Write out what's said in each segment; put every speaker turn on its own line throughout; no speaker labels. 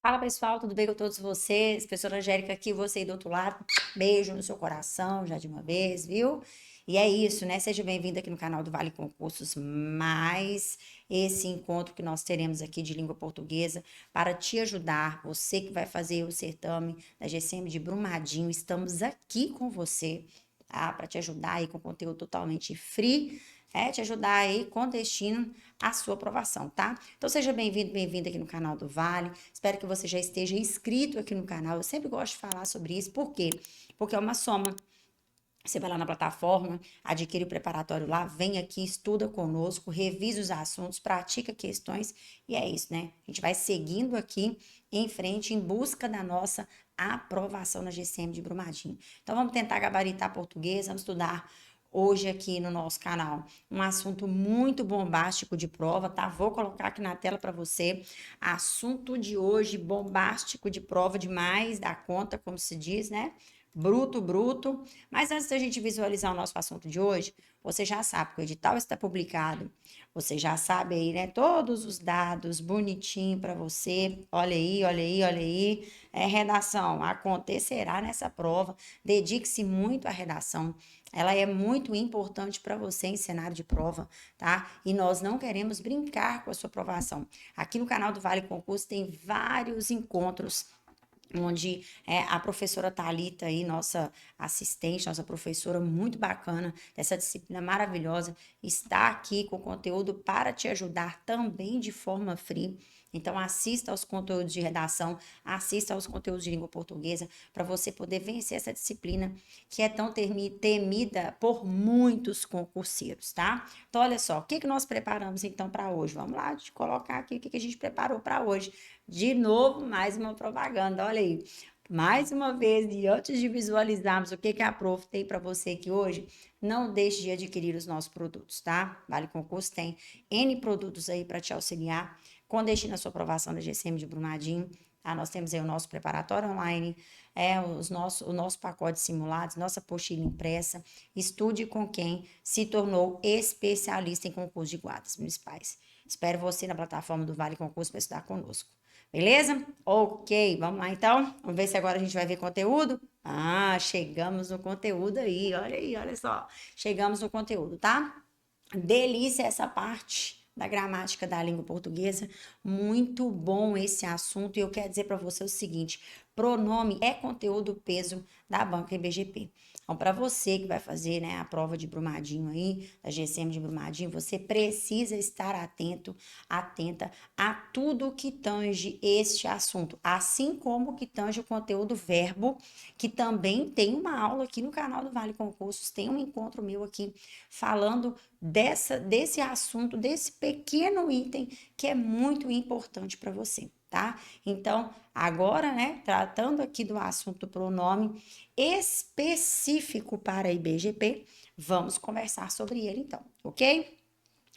Fala pessoal, tudo bem com todos vocês? Professora Angélica aqui, você aí do outro lado. Beijo no seu coração, já de uma vez, viu? E é isso, né? Seja bem-vindo aqui no canal do Vale Concursos, mais esse encontro que nós teremos aqui de língua portuguesa para te ajudar, você que vai fazer o certame da GCM de Brumadinho, estamos aqui com você, tá? Para te ajudar aí com conteúdo totalmente free, te ajudar aí com destino à sua aprovação, tá? Então seja bem-vindo, bem-vinda aqui no canal do Vale. Espero que você já esteja inscrito aqui no canal. Eu sempre gosto de falar sobre isso, por quê? Porque é uma soma. Você vai lá na plataforma, adquire o preparatório lá, vem aqui, estuda conosco, revisa os assuntos, pratica questões e é isso, né? A gente vai seguindo aqui em frente em busca da nossa aprovação na GCM de Brumadinho. Então vamos tentar gabaritar português, vamos estudar hoje aqui no nosso canal um assunto muito bombástico de prova, tá? Vou colocar aqui na tela para você. Assunto de hoje bombástico de prova demais da conta, como se diz, né? Bruto, bruto. Mas antes da gente visualizar o nosso assunto de hoje, você já sabe que o edital está publicado. Você já sabe aí, né? Todos os dados bonitinho para você. Olha aí, olha aí, olha aí. Redação acontecerá nessa prova. Dedique-se muito à redação. Ela é muito importante para você em cenário de prova, tá? E nós não queremos brincar com a sua aprovação. Aqui no canal do Vale Concurso tem vários encontros onde a professora Thalita aí, nossa assistente, nossa professora muito bacana dessa disciplina maravilhosa, está aqui com conteúdo para te ajudar também de forma free. Então, assista aos conteúdos de redação, assista aos conteúdos de língua portuguesa, para você poder vencer essa disciplina que é tão temida por muitos concurseiros, tá? Então, olha só, o que que nós preparamos então para hoje? Vamos lá, de colocar aqui o que que a gente preparou para hoje. De novo, mais uma propaganda, olha aí. Mais uma vez, e antes de visualizarmos o que que a Prof tem para você aqui hoje, não deixe de adquirir os nossos produtos, tá? Vale Concurso tem N produtos aí para te auxiliar com destino à sua aprovação da GCM de Brumadinho. Tá? Nós temos aí o nosso preparatório online, o nosso pacote de simulados, nossa apostila impressa. Estude com quem se tornou especialista em concurso de guardas municipais. Espero você na plataforma do Vale Concurso para estudar conosco. Beleza? Ok, vamos lá então. Vamos ver se agora a gente vai ver conteúdo. Ah, chegamos no conteúdo aí, olha só. Chegamos no conteúdo, tá? Delícia essa parte da gramática da língua portuguesa. Muito bom esse assunto. E eu quero dizer para você o seguinte: pronome é conteúdo peso da banca IBGP. Então, para você que vai fazer, né, a prova de Brumadinho aí, da GCM de Brumadinho, você precisa estar atento, atenta a tudo que tange este assunto, assim como que tange o conteúdo verbo, que também tem uma aula aqui no canal do Vale Concursos, tem um encontro meu aqui falando desse assunto, desse pequeno item que é muito importante para você, tá? Então, agora, né, tratando aqui do assunto do pronome específico para a IBGP, vamos conversar sobre ele então, ok?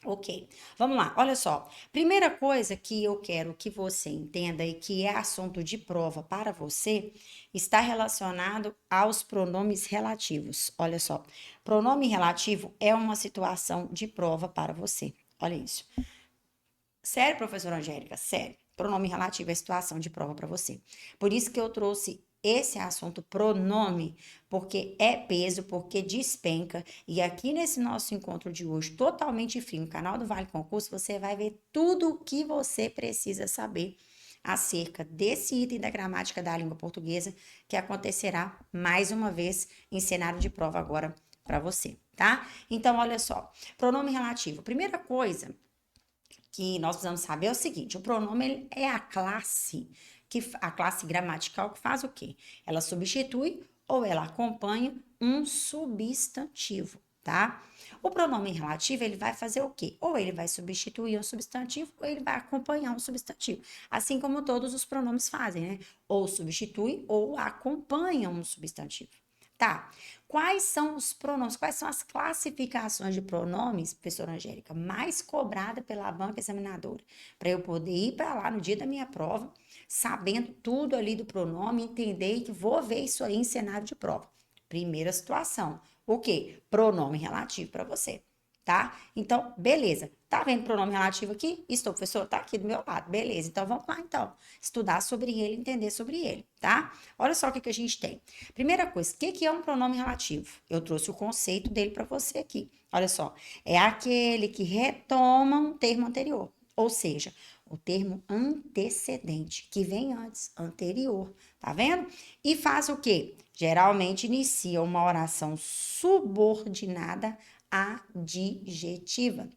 Ok, vamos lá, olha só. Primeira coisa que eu quero que você entenda e que é assunto de prova para você está relacionado aos pronomes relativos. Olha só, pronome relativo é uma situação de prova para você. Olha isso. Sério, professora Angélica? Sério. Pronome relativo é situação de prova para você. Por isso que eu trouxe esse assunto pronome, porque é peso, porque despenca. E aqui nesse nosso encontro de hoje, totalmente free, no canal do Vale Concurso, você vai ver tudo o que você precisa saber acerca desse item da gramática da língua portuguesa, que acontecerá mais uma vez em cenário de prova agora para você, tá? Então, olha só, pronome relativo. Primeira coisa que nós precisamos saber é o seguinte: o pronome é a classe gramatical que faz o quê? Ela substitui ou ela acompanha um substantivo, tá? O pronome relativo, ele vai fazer o quê? Ou ele vai substituir um substantivo ou ele vai acompanhar um substantivo. Assim como todos os pronomes fazem, né? Ou substitui ou acompanham um substantivo. Tá. Quais são os pronomes? Quais são as classificações de pronomes, professora Angélica, mais cobrada pela banca examinadora? Para eu poder ir para lá no dia da minha prova, sabendo tudo ali do pronome, entender que vou ver isso aí em cenário de prova. Primeira situação. O quê? Pronome relativo para você. tá? Então, beleza. Tá vendo o pronome relativo aqui? Estou, professor, tá aqui do meu lado. Beleza. Então, vamos lá, então. Estudar sobre ele, entender sobre ele, tá? Olha só o que que a gente tem. Primeira coisa, o que que é um pronome relativo? Eu trouxe o conceito dele para você aqui. Olha só. É aquele que retoma um termo anterior. Ou seja, o termo antecedente, que vem antes, anterior. Tá vendo? E faz o quê? Geralmente inicia uma oração subordinada adjetiva,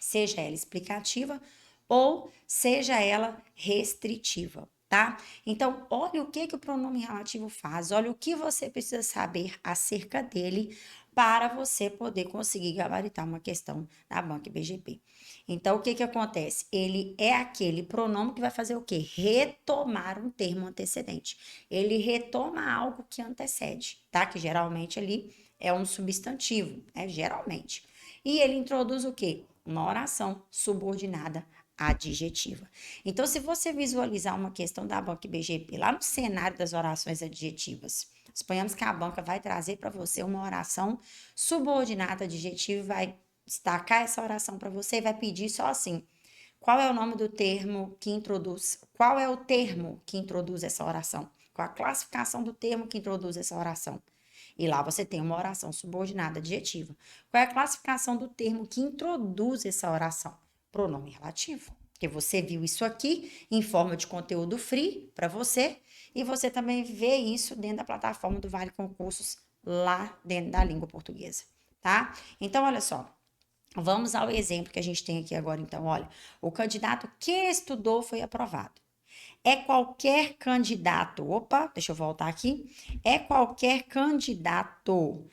seja ela explicativa ou seja ela restritiva, tá? Então, olha o que que o pronome relativo faz, olha o que você precisa saber acerca dele para você poder conseguir gabaritar uma questão da banca BGP. Então, o que que acontece? Ele é aquele pronome que vai fazer o quê? Retomar um termo antecedente. Ele retoma algo que antecede, tá? Que geralmente ali é um substantivo, né? Geralmente. E ele introduz o quê? Uma oração subordinada adjetiva. Então, se você visualizar uma questão da banca BGP lá no cenário das orações adjetivas, suponhamos que a banca vai trazer para você uma oração subordinada adjetiva e vai destacar essa oração para você e vai pedir só assim: qual é o nome do termo que introduz? Qual é o termo que introduz essa oração? Qual a classificação do termo que introduz essa oração? E lá você tem uma oração subordinada adjetiva. Qual é a classificação do termo que introduz essa oração? Pronome relativo. Porque você viu isso aqui em forma de conteúdo free para você e você também vê isso dentro da plataforma do Vale Concursos lá dentro da língua portuguesa, tá? Então, olha só. Vamos ao exemplo que a gente tem aqui agora, então. Olha, o candidato que estudou foi aprovado. É qualquer candidato. Opa, deixa eu voltar aqui. É qualquer candidato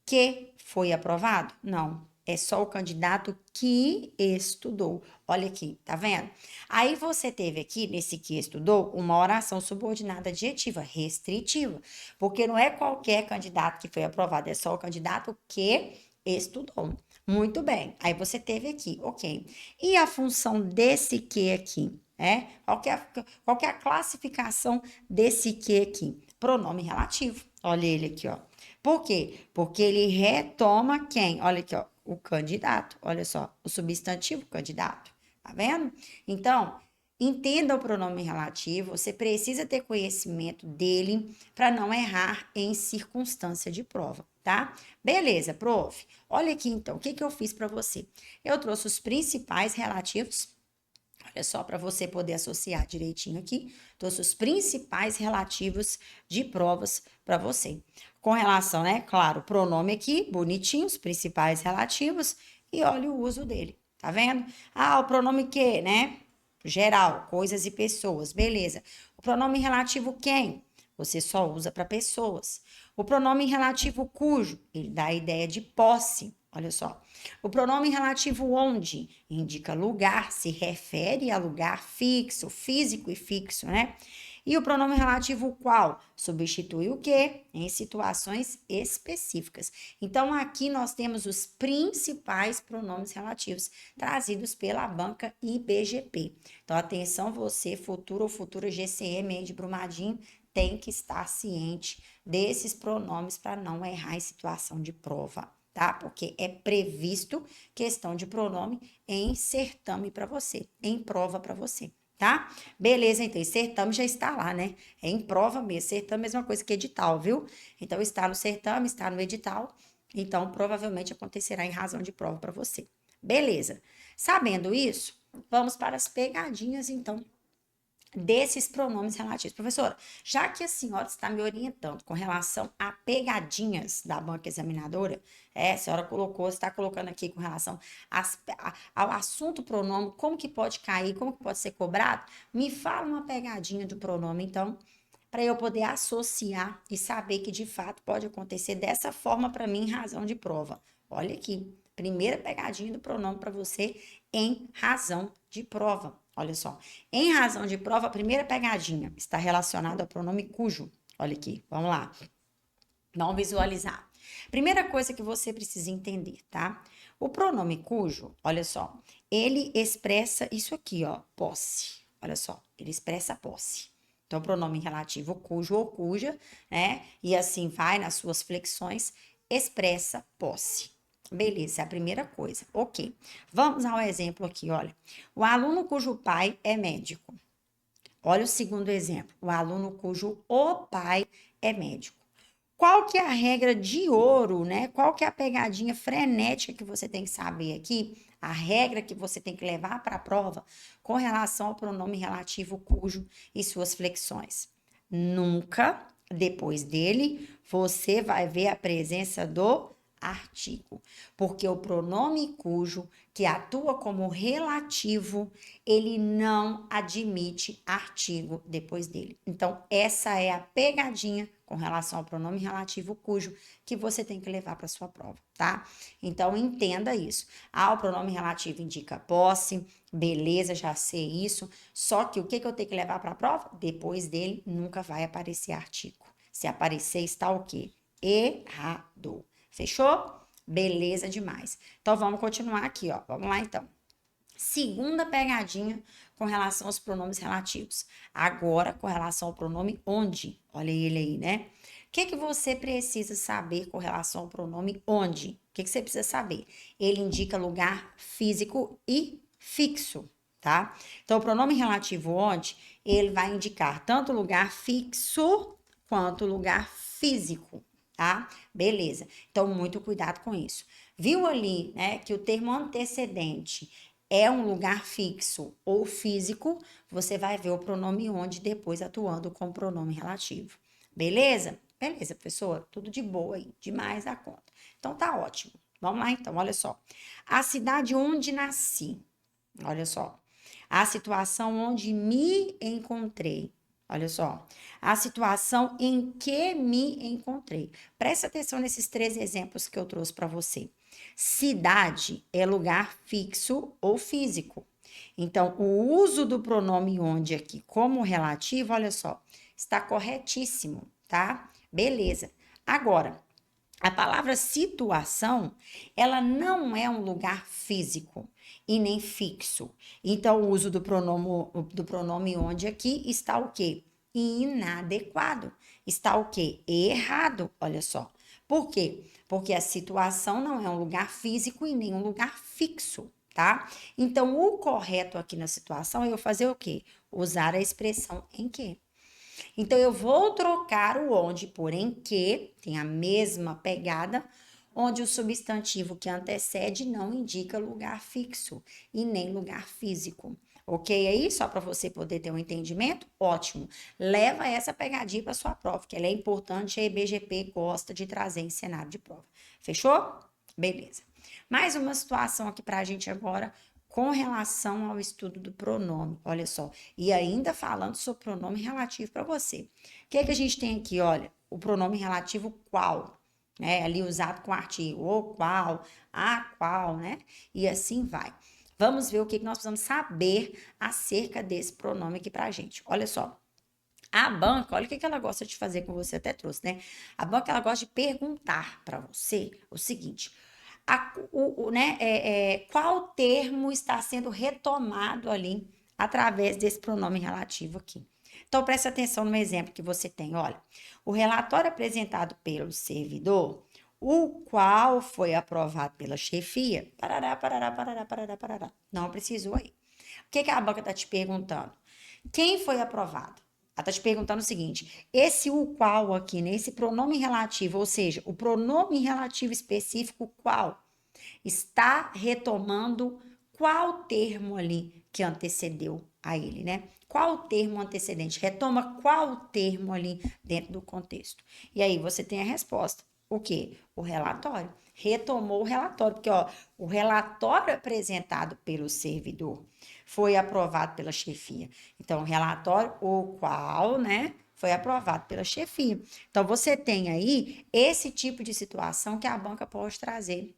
que foi aprovado? Não. É só o candidato que estudou. Olha aqui, tá vendo? Aí você teve aqui, nesse que estudou, uma oração subordinada adjetiva, restritiva. Porque não é qualquer candidato que foi aprovado, é só o candidato que estudou. Muito bem. Aí você teve aqui, ok. E a função desse que aqui? Qual que é a classificação desse que aqui? Pronome relativo. Olha ele aqui, ó. Por quê? Porque ele retoma quem? Olha aqui, ó, o candidato. Olha só, o substantivo candidato. Tá vendo? Então, entenda o pronome relativo. Você precisa ter conhecimento dele para não errar em circunstância de prova, tá? Beleza, prof. Olha aqui então, o que que eu fiz para você? Eu trouxe os principais relativos. Olha só, para você poder associar direitinho aqui, trouxe os principais relativos de provas para você. Com relação, né? Claro, pronome aqui, bonitinho, os principais relativos, e olha o uso dele, tá vendo? Ah, o pronome que, né? Geral, coisas e pessoas, beleza. O pronome relativo quem? Você só usa para pessoas. O pronome relativo cujo, ele dá a ideia de posse. Olha só. O pronome relativo onde indica lugar, se refere a lugar fixo, físico e fixo, né? E o pronome relativo qual substitui o que em situações específicas. Então, aqui nós temos os principais pronomes relativos trazidos pela banca IBGP. Então, atenção, você, futuro ou futura GCM aí de Brumadinho, tem que estar ciente desses pronomes para não errar em situação de prova, tá? Porque é previsto questão de pronome em certame para você, em prova para você, tá? Beleza, então, e certame já está lá, né? É em prova mesmo, certame é a mesma coisa que edital, viu? Então, está no certame, está no edital, então provavelmente acontecerá em razão de prova para você. Beleza. Sabendo isso, vamos para as pegadinhas, então, desses pronomes relativos. Professora, já que a senhora está me orientando com relação a pegadinhas da banca examinadora, a senhora colocou, está colocando aqui com relação ao assunto pronome, como que pode cair, como que pode ser cobrado, me fala uma pegadinha do pronome, então, para eu poder associar e saber que de fato pode acontecer dessa forma para mim em razão de prova. Olha aqui, primeira pegadinha do pronome para você em razão de prova. Olha só, em razão de prova, a primeira pegadinha está relacionada ao pronome cujo. Olha aqui, vamos lá. Vamos visualizar. Primeira coisa que você precisa entender, tá? O pronome cujo, olha só, ele expressa isso aqui, ó, posse. Olha só, ele expressa posse. Então, pronome relativo cujo ou cuja, né? E assim vai nas suas flexões, expressa posse. Beleza, é a primeira coisa. Ok. Vamos ao exemplo aqui, olha. O aluno cujo pai é médico. Olha o segundo exemplo. O aluno cujo o pai é médico. Qual que é a regra de ouro, né? Qual que é a pegadinha frenética que você tem que saber aqui? A regra que você tem que levar para a prova com relação ao pronome relativo cujo e suas flexões. Nunca, depois dele, você vai ver a presença do artigo, porque o pronome cujo, que atua como relativo, ele não admite artigo depois dele. Então, essa é a pegadinha com relação ao pronome relativo cujo que você tem que levar para sua prova, tá? Então, entenda isso. Ah, o pronome relativo indica posse, beleza, já sei isso. Só que o que eu tenho que levar para a prova? Depois dele, nunca vai aparecer artigo. Se aparecer, está o quê? Errado. Fechou? Beleza demais. Então, vamos continuar aqui, ó. Vamos lá, então. Segunda pegadinha com relação aos pronomes relativos. Agora, com relação ao pronome onde. Olha ele aí, né? O que você precisa saber com relação ao pronome onde? O que você precisa saber? Ele indica lugar físico e fixo, tá? Então, o pronome relativo onde, ele vai indicar tanto lugar fixo quanto lugar físico, tá? Beleza. Então, muito cuidado com isso. Viu ali, né, que o termo antecedente é um lugar fixo ou físico, você vai ver o pronome onde depois atuando com o pronome relativo. Beleza? Beleza, pessoa, tudo de boa aí, demais a conta. Então tá ótimo. Vamos lá então, olha só. A cidade onde nasci. Olha só. A situação onde me encontrei. Olha só. A situação em que me encontrei. Presta atenção nesses três exemplos que eu trouxe para você. Cidade é lugar fixo ou físico. Então, o uso do pronome onde aqui como relativo, olha só, está corretíssimo, tá? Beleza. Agora, a palavra situação, ela não é um lugar físico e nem fixo. Então, o uso do pronome onde aqui está o quê? Inadequado. Está o quê? Errado, olha só. Por quê? Porque a situação não é um lugar físico e nem um lugar fixo, tá? Então, o correto aqui na situação é eu fazer o quê? Usar a expressão em que. Então, eu vou trocar o onde por em que, tem a mesma pegada, onde o substantivo que antecede não indica lugar fixo e nem lugar físico. Ok aí? Só para você poder ter um entendimento? Ótimo. Leva essa pegadinha para sua prova, que ela é importante e a IBGP gosta de trazer em cenário de prova. Fechou? Beleza. Mais uma situação aqui para a gente agora com relação ao estudo do pronome, olha só, e ainda falando sobre pronome relativo para você. O que é que a gente tem aqui? Olha, o pronome relativo qual, né? Ali usado com artigo, o qual, a qual, né? E assim vai. Vamos ver o que nós precisamos saber acerca desse pronome aqui pra gente. Olha só. A banca, olha o que ela gosta de fazer com você, até trouxe, né? A banca, ela gosta de perguntar para você o seguinte: né, qual termo está sendo retomado ali através desse pronome relativo aqui. Então, preste atenção no exemplo que você tem. Olha, o relatório apresentado pelo servidor, o qual foi aprovado pela chefia, parará, parará, parará, parará, parará. Não precisou aí. O que a banca está te perguntando? Quem foi aprovado? Ela está te perguntando o seguinte: esse o qual aqui, né? Esse pronome relativo, ou seja, o pronome relativo específico qual, está retomando qual termo ali que antecedeu a ele, né? Qual termo antecedente? Retoma qual termo ali dentro do contexto. E aí você tem a resposta. O quê? O relatório. Retomou o relatório, porque ó, o relatório apresentado pelo servidor foi aprovado pela chefia. Então, o relatório, o qual, né, foi aprovado pela chefia. Então, você tem aí esse tipo de situação que a banca pode trazer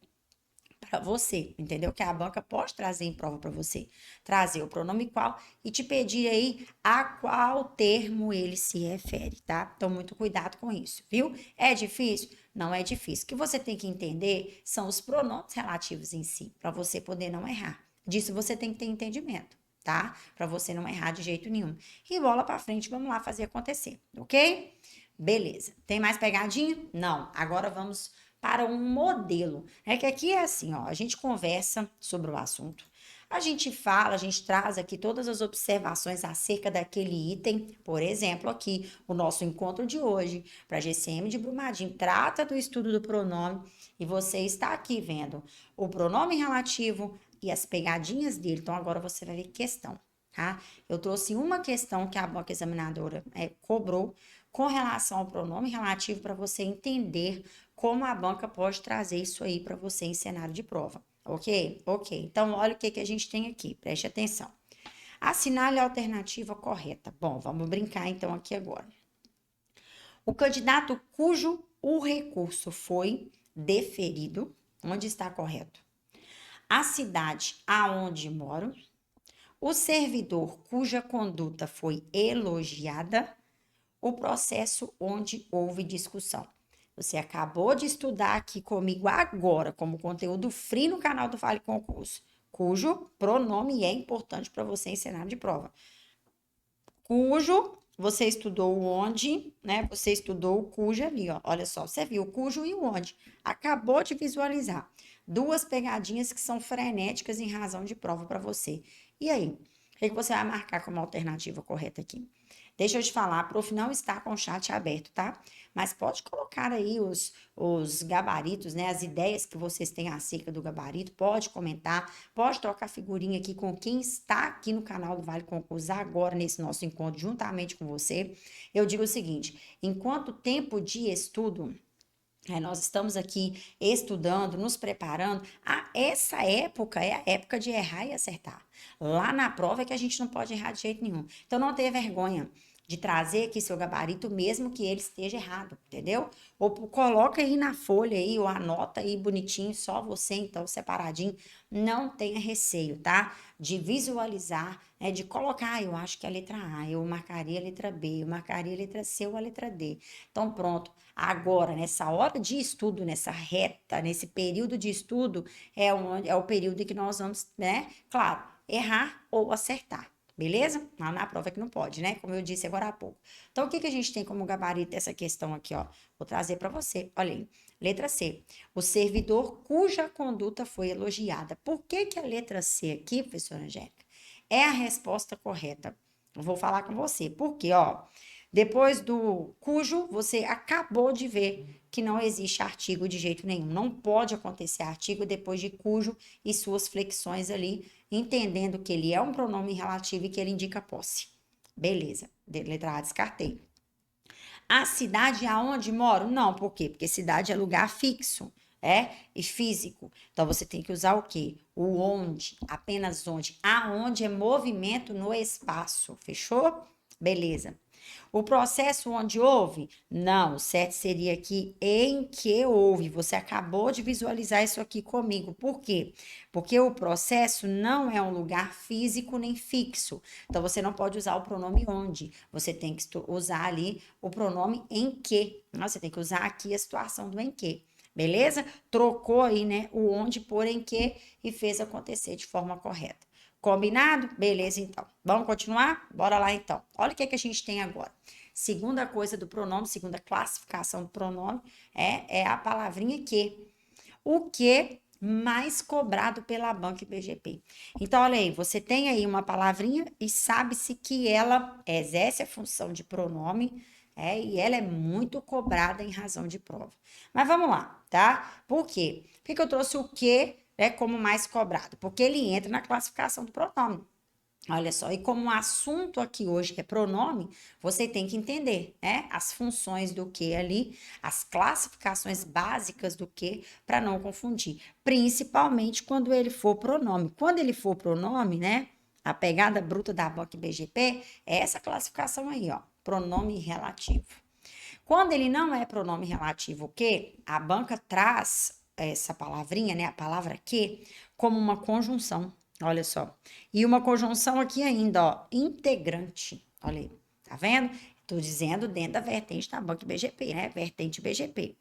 para você, entendeu? Que a banca pode trazer em prova para você. Trazer o pronome qual e te pedir aí a qual termo ele se refere, tá? Então, muito cuidado com isso, viu? É difícil? Não é difícil. O que você tem que entender são os pronomes relativos em si, para você poder não errar. Disso você tem que ter entendimento, tá? Para você não errar de jeito nenhum. E bola para frente, vamos lá fazer acontecer, ok? Beleza. Tem mais pegadinha? Não. Agora vamos para um modelo. É que aqui é assim, ó, a gente conversa sobre o assunto, a gente fala, a gente traz aqui todas as observações acerca daquele item. Por exemplo, aqui, o nosso encontro de hoje, para a GCM de Brumadinho, trata do estudo do pronome, e você está aqui vendo o pronome relativo e as pegadinhas dele. Então, agora você vai ver questão, tá? Eu trouxe uma questão que a banca examinadora cobrou com relação ao pronome relativo para você entender como a banca pode trazer isso aí para você em cenário de prova. Ok? Ok. Então, olha o que a gente tem aqui. Preste atenção. Assinale a alternativa correta. Bom, vamos brincar então aqui agora. O candidato cujo o recurso foi deferido, onde está correto? A cidade aonde moro, o servidor cuja conduta foi elogiada, o processo onde houve discussão. Você acabou de estudar aqui comigo agora, como conteúdo free no canal do Vale Concurso, cujo pronome é importante para você em cenário de prova. Cujo, você estudou o onde, né? Você estudou o cujo ali, ó. Olha só, você viu o cujo e o onde. Acabou de visualizar. Duas pegadinhas que são frenéticas em razão de prova para você. E aí? O que você vai marcar como alternativa correta aqui? Deixa eu te falar, a prof não está com o chat aberto, tá? Mas pode colocar aí os gabaritos, né? As ideias que vocês têm acerca do gabarito, pode comentar, pode trocar figurinha aqui com quem está aqui no canal do Vale Concurso agora nesse nosso encontro juntamente com você. Eu digo o seguinte, enquanto tempo de estudo, nós estamos aqui estudando, nos preparando. Essa época é a época de errar e acertar. Lá na prova é que a gente não pode errar de jeito nenhum. Então, não tenha vergonha de trazer aqui seu gabarito, mesmo que ele esteja errado, entendeu? Ou coloca aí na folha aí, ou anota aí bonitinho, só você, então, separadinho. Não tenha receio, tá? De visualizar, de colocar, eu acho que é a letra A, eu marcaria a letra B, eu marcaria a letra C ou a letra D. Então, pronto. Agora, nessa hora de estudo, nessa reta, nesse período de estudo, é o período em que nós vamos, né? Claro, errar ou acertar. Beleza? Lá na prova é que não pode, né? Como eu disse agora há pouco. Então, o que a gente tem como gabarito dessa questão aqui, ó? Vou trazer para você. Olha aí. Letra C. O servidor cuja conduta foi elogiada. Por que a letra C aqui, professora Angélica, é a resposta correta? Eu vou falar com você. Por quê? Ó, depois do cujo, você acabou de ver que não existe artigo de jeito nenhum. Não pode acontecer artigo depois de cujo e suas flexões ali, entendendo que ele é um pronome relativo e que ele indica posse. Beleza. Letra A, descartei. A cidade aonde moro? Não, por quê? Porque cidade é lugar fixo, e físico. Então, você tem que usar o quê? O onde, apenas onde. Aonde é movimento no espaço, fechou? Beleza. O processo onde houve? Não, o certo seria aqui em que houve. Você acabou de visualizar isso aqui comigo. Por quê? Porque o processo não é um lugar físico nem fixo. Então, você não pode usar o pronome onde. Você tem que usar ali o pronome em que. Você tem que usar aqui a situação do em que. Beleza? Trocou aí, né, o onde por em que e fez acontecer de forma correta. Combinado? Beleza, então. Vamos continuar? Bora lá, então. Olha o que a gente tem agora. Segunda coisa do pronome, segunda classificação do pronome é a palavrinha que. O que mais cobrado pela banca IBGP. Então, olha aí, você tem aí uma palavrinha e sabe-se que ela exerce a função de pronome, e ela é muito cobrada em razão de prova. Mas vamos lá, tá? Por quê? Por que eu trouxe o que como mais cobrado? Porque ele entra na classificação do pronome. Olha só, e como o assunto aqui hoje é pronome, você tem que entender, as funções do que ali, as classificações básicas do que, para não confundir. Principalmente quando ele for pronome. Quando ele for pronome, a pegada bruta da banca BGP é essa classificação aí, ó, pronome relativo. Quando ele não é pronome relativo, o que? A banca traz essa palavrinha, a palavra que, como uma conjunção. Olha só. E uma conjunção aqui ainda, ó, integrante. Olha aí, tá vendo? Tô dizendo dentro da vertente da banca BGP, Vertente BGP.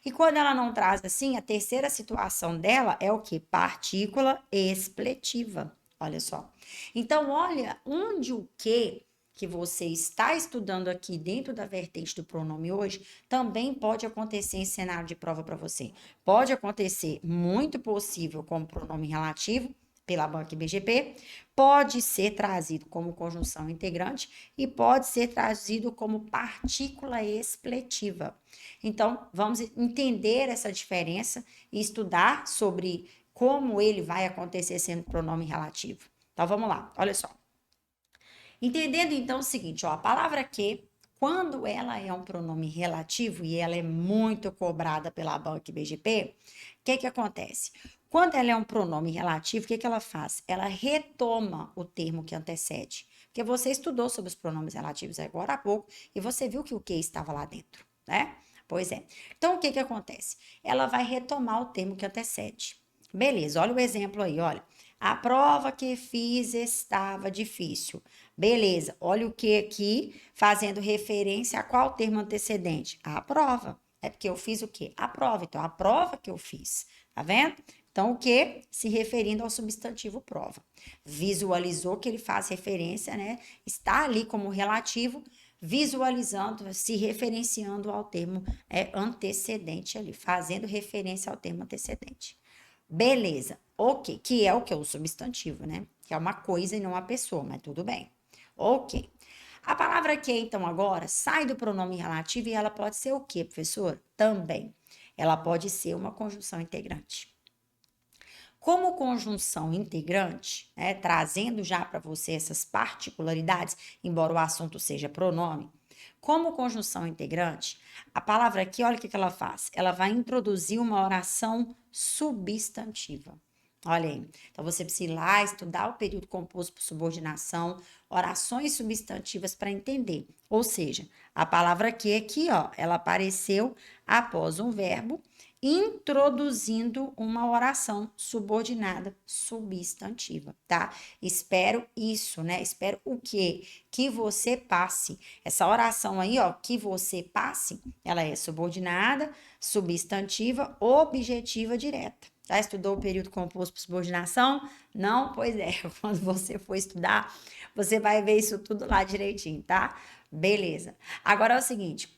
E quando ela não traz assim, a terceira situação dela é o quê? Partícula expletiva. Olha só. Então, olha onde o que que você está estudando aqui dentro da vertente do pronome hoje, também pode acontecer em cenário de prova para você. Pode acontecer, muito possível, como pronome relativo, pela banca IBGP, pode ser trazido como conjunção integrante e pode ser trazido como partícula expletiva. Então, vamos entender essa diferença e estudar sobre como ele vai acontecer sendo pronome relativo. Então, vamos lá, olha só. Entendendo então o seguinte, ó, a palavra que, quando ela é um pronome relativo e ela é muito cobrada pela banca IBGP, o que acontece? Quando ela é um pronome relativo, o que ela faz? Ela retoma o termo que antecede. Porque você estudou sobre os pronomes relativos agora há pouco e você viu que o que estava lá dentro, né? Pois é. Então, o que acontece? Ela vai retomar o termo que antecede. Beleza, olha o exemplo aí, olha. A prova que fiz estava difícil. Beleza, olha o que aqui, fazendo referência a qual termo antecedente? A prova. É porque eu fiz o quê? A prova. Então, a prova que eu fiz. Tá vendo? Então, o que? Se referindo ao substantivo prova. Visualizou que ele faz referência, né? Está ali como relativo, visualizando, se referenciando ao termo antecedente ali, fazendo referência ao termo antecedente. Beleza, ok, que é o que? O substantivo, né? Que é uma coisa e não uma pessoa, mas tudo bem. Ok. A palavra que, então, agora sai do pronome relativo e ela pode ser o quê, professor? Também. Ela pode ser uma conjunção integrante. Como conjunção integrante, né, trazendo já para você essas particularidades, embora o assunto seja pronome, como conjunção integrante, a palavra aqui, olha o que ela faz. Ela vai introduzir uma oração substantiva. Olha aí. Então, você precisa ir lá estudar o período composto por subordinação, orações substantivas para entender. Ou seja, a palavra que aqui, ó, ela apareceu após um verbo introduzindo uma oração subordinada substantiva, tá? Espero isso, né? Espero o quê? Que você passe. Essa oração aí, ó, que você passe, ela é subordinada, substantiva, objetiva direta. Já estudou o período composto por subordinação? Não? Pois é, quando você for estudar, você vai ver isso tudo lá direitinho, tá? Beleza. Agora é o seguinte,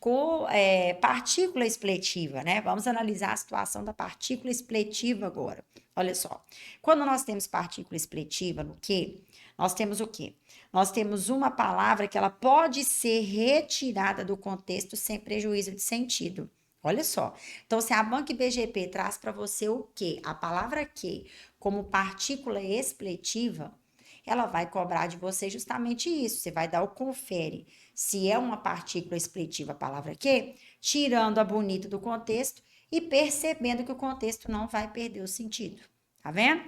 partícula expletiva, né? Vamos analisar a situação da partícula expletiva agora. Olha só, quando nós temos partícula expletiva no que? Nós temos o quê? Nós temos uma palavra que ela pode ser retirada do contexto sem prejuízo de sentido. Olha só. Então, se a banca IBGP traz para você o quê? A palavra que como partícula expletiva, ela vai cobrar de você justamente isso. Você vai dar o confere se é uma partícula expletiva a palavra que, tirando a bonita do contexto e percebendo que o contexto não vai perder o sentido. Tá vendo?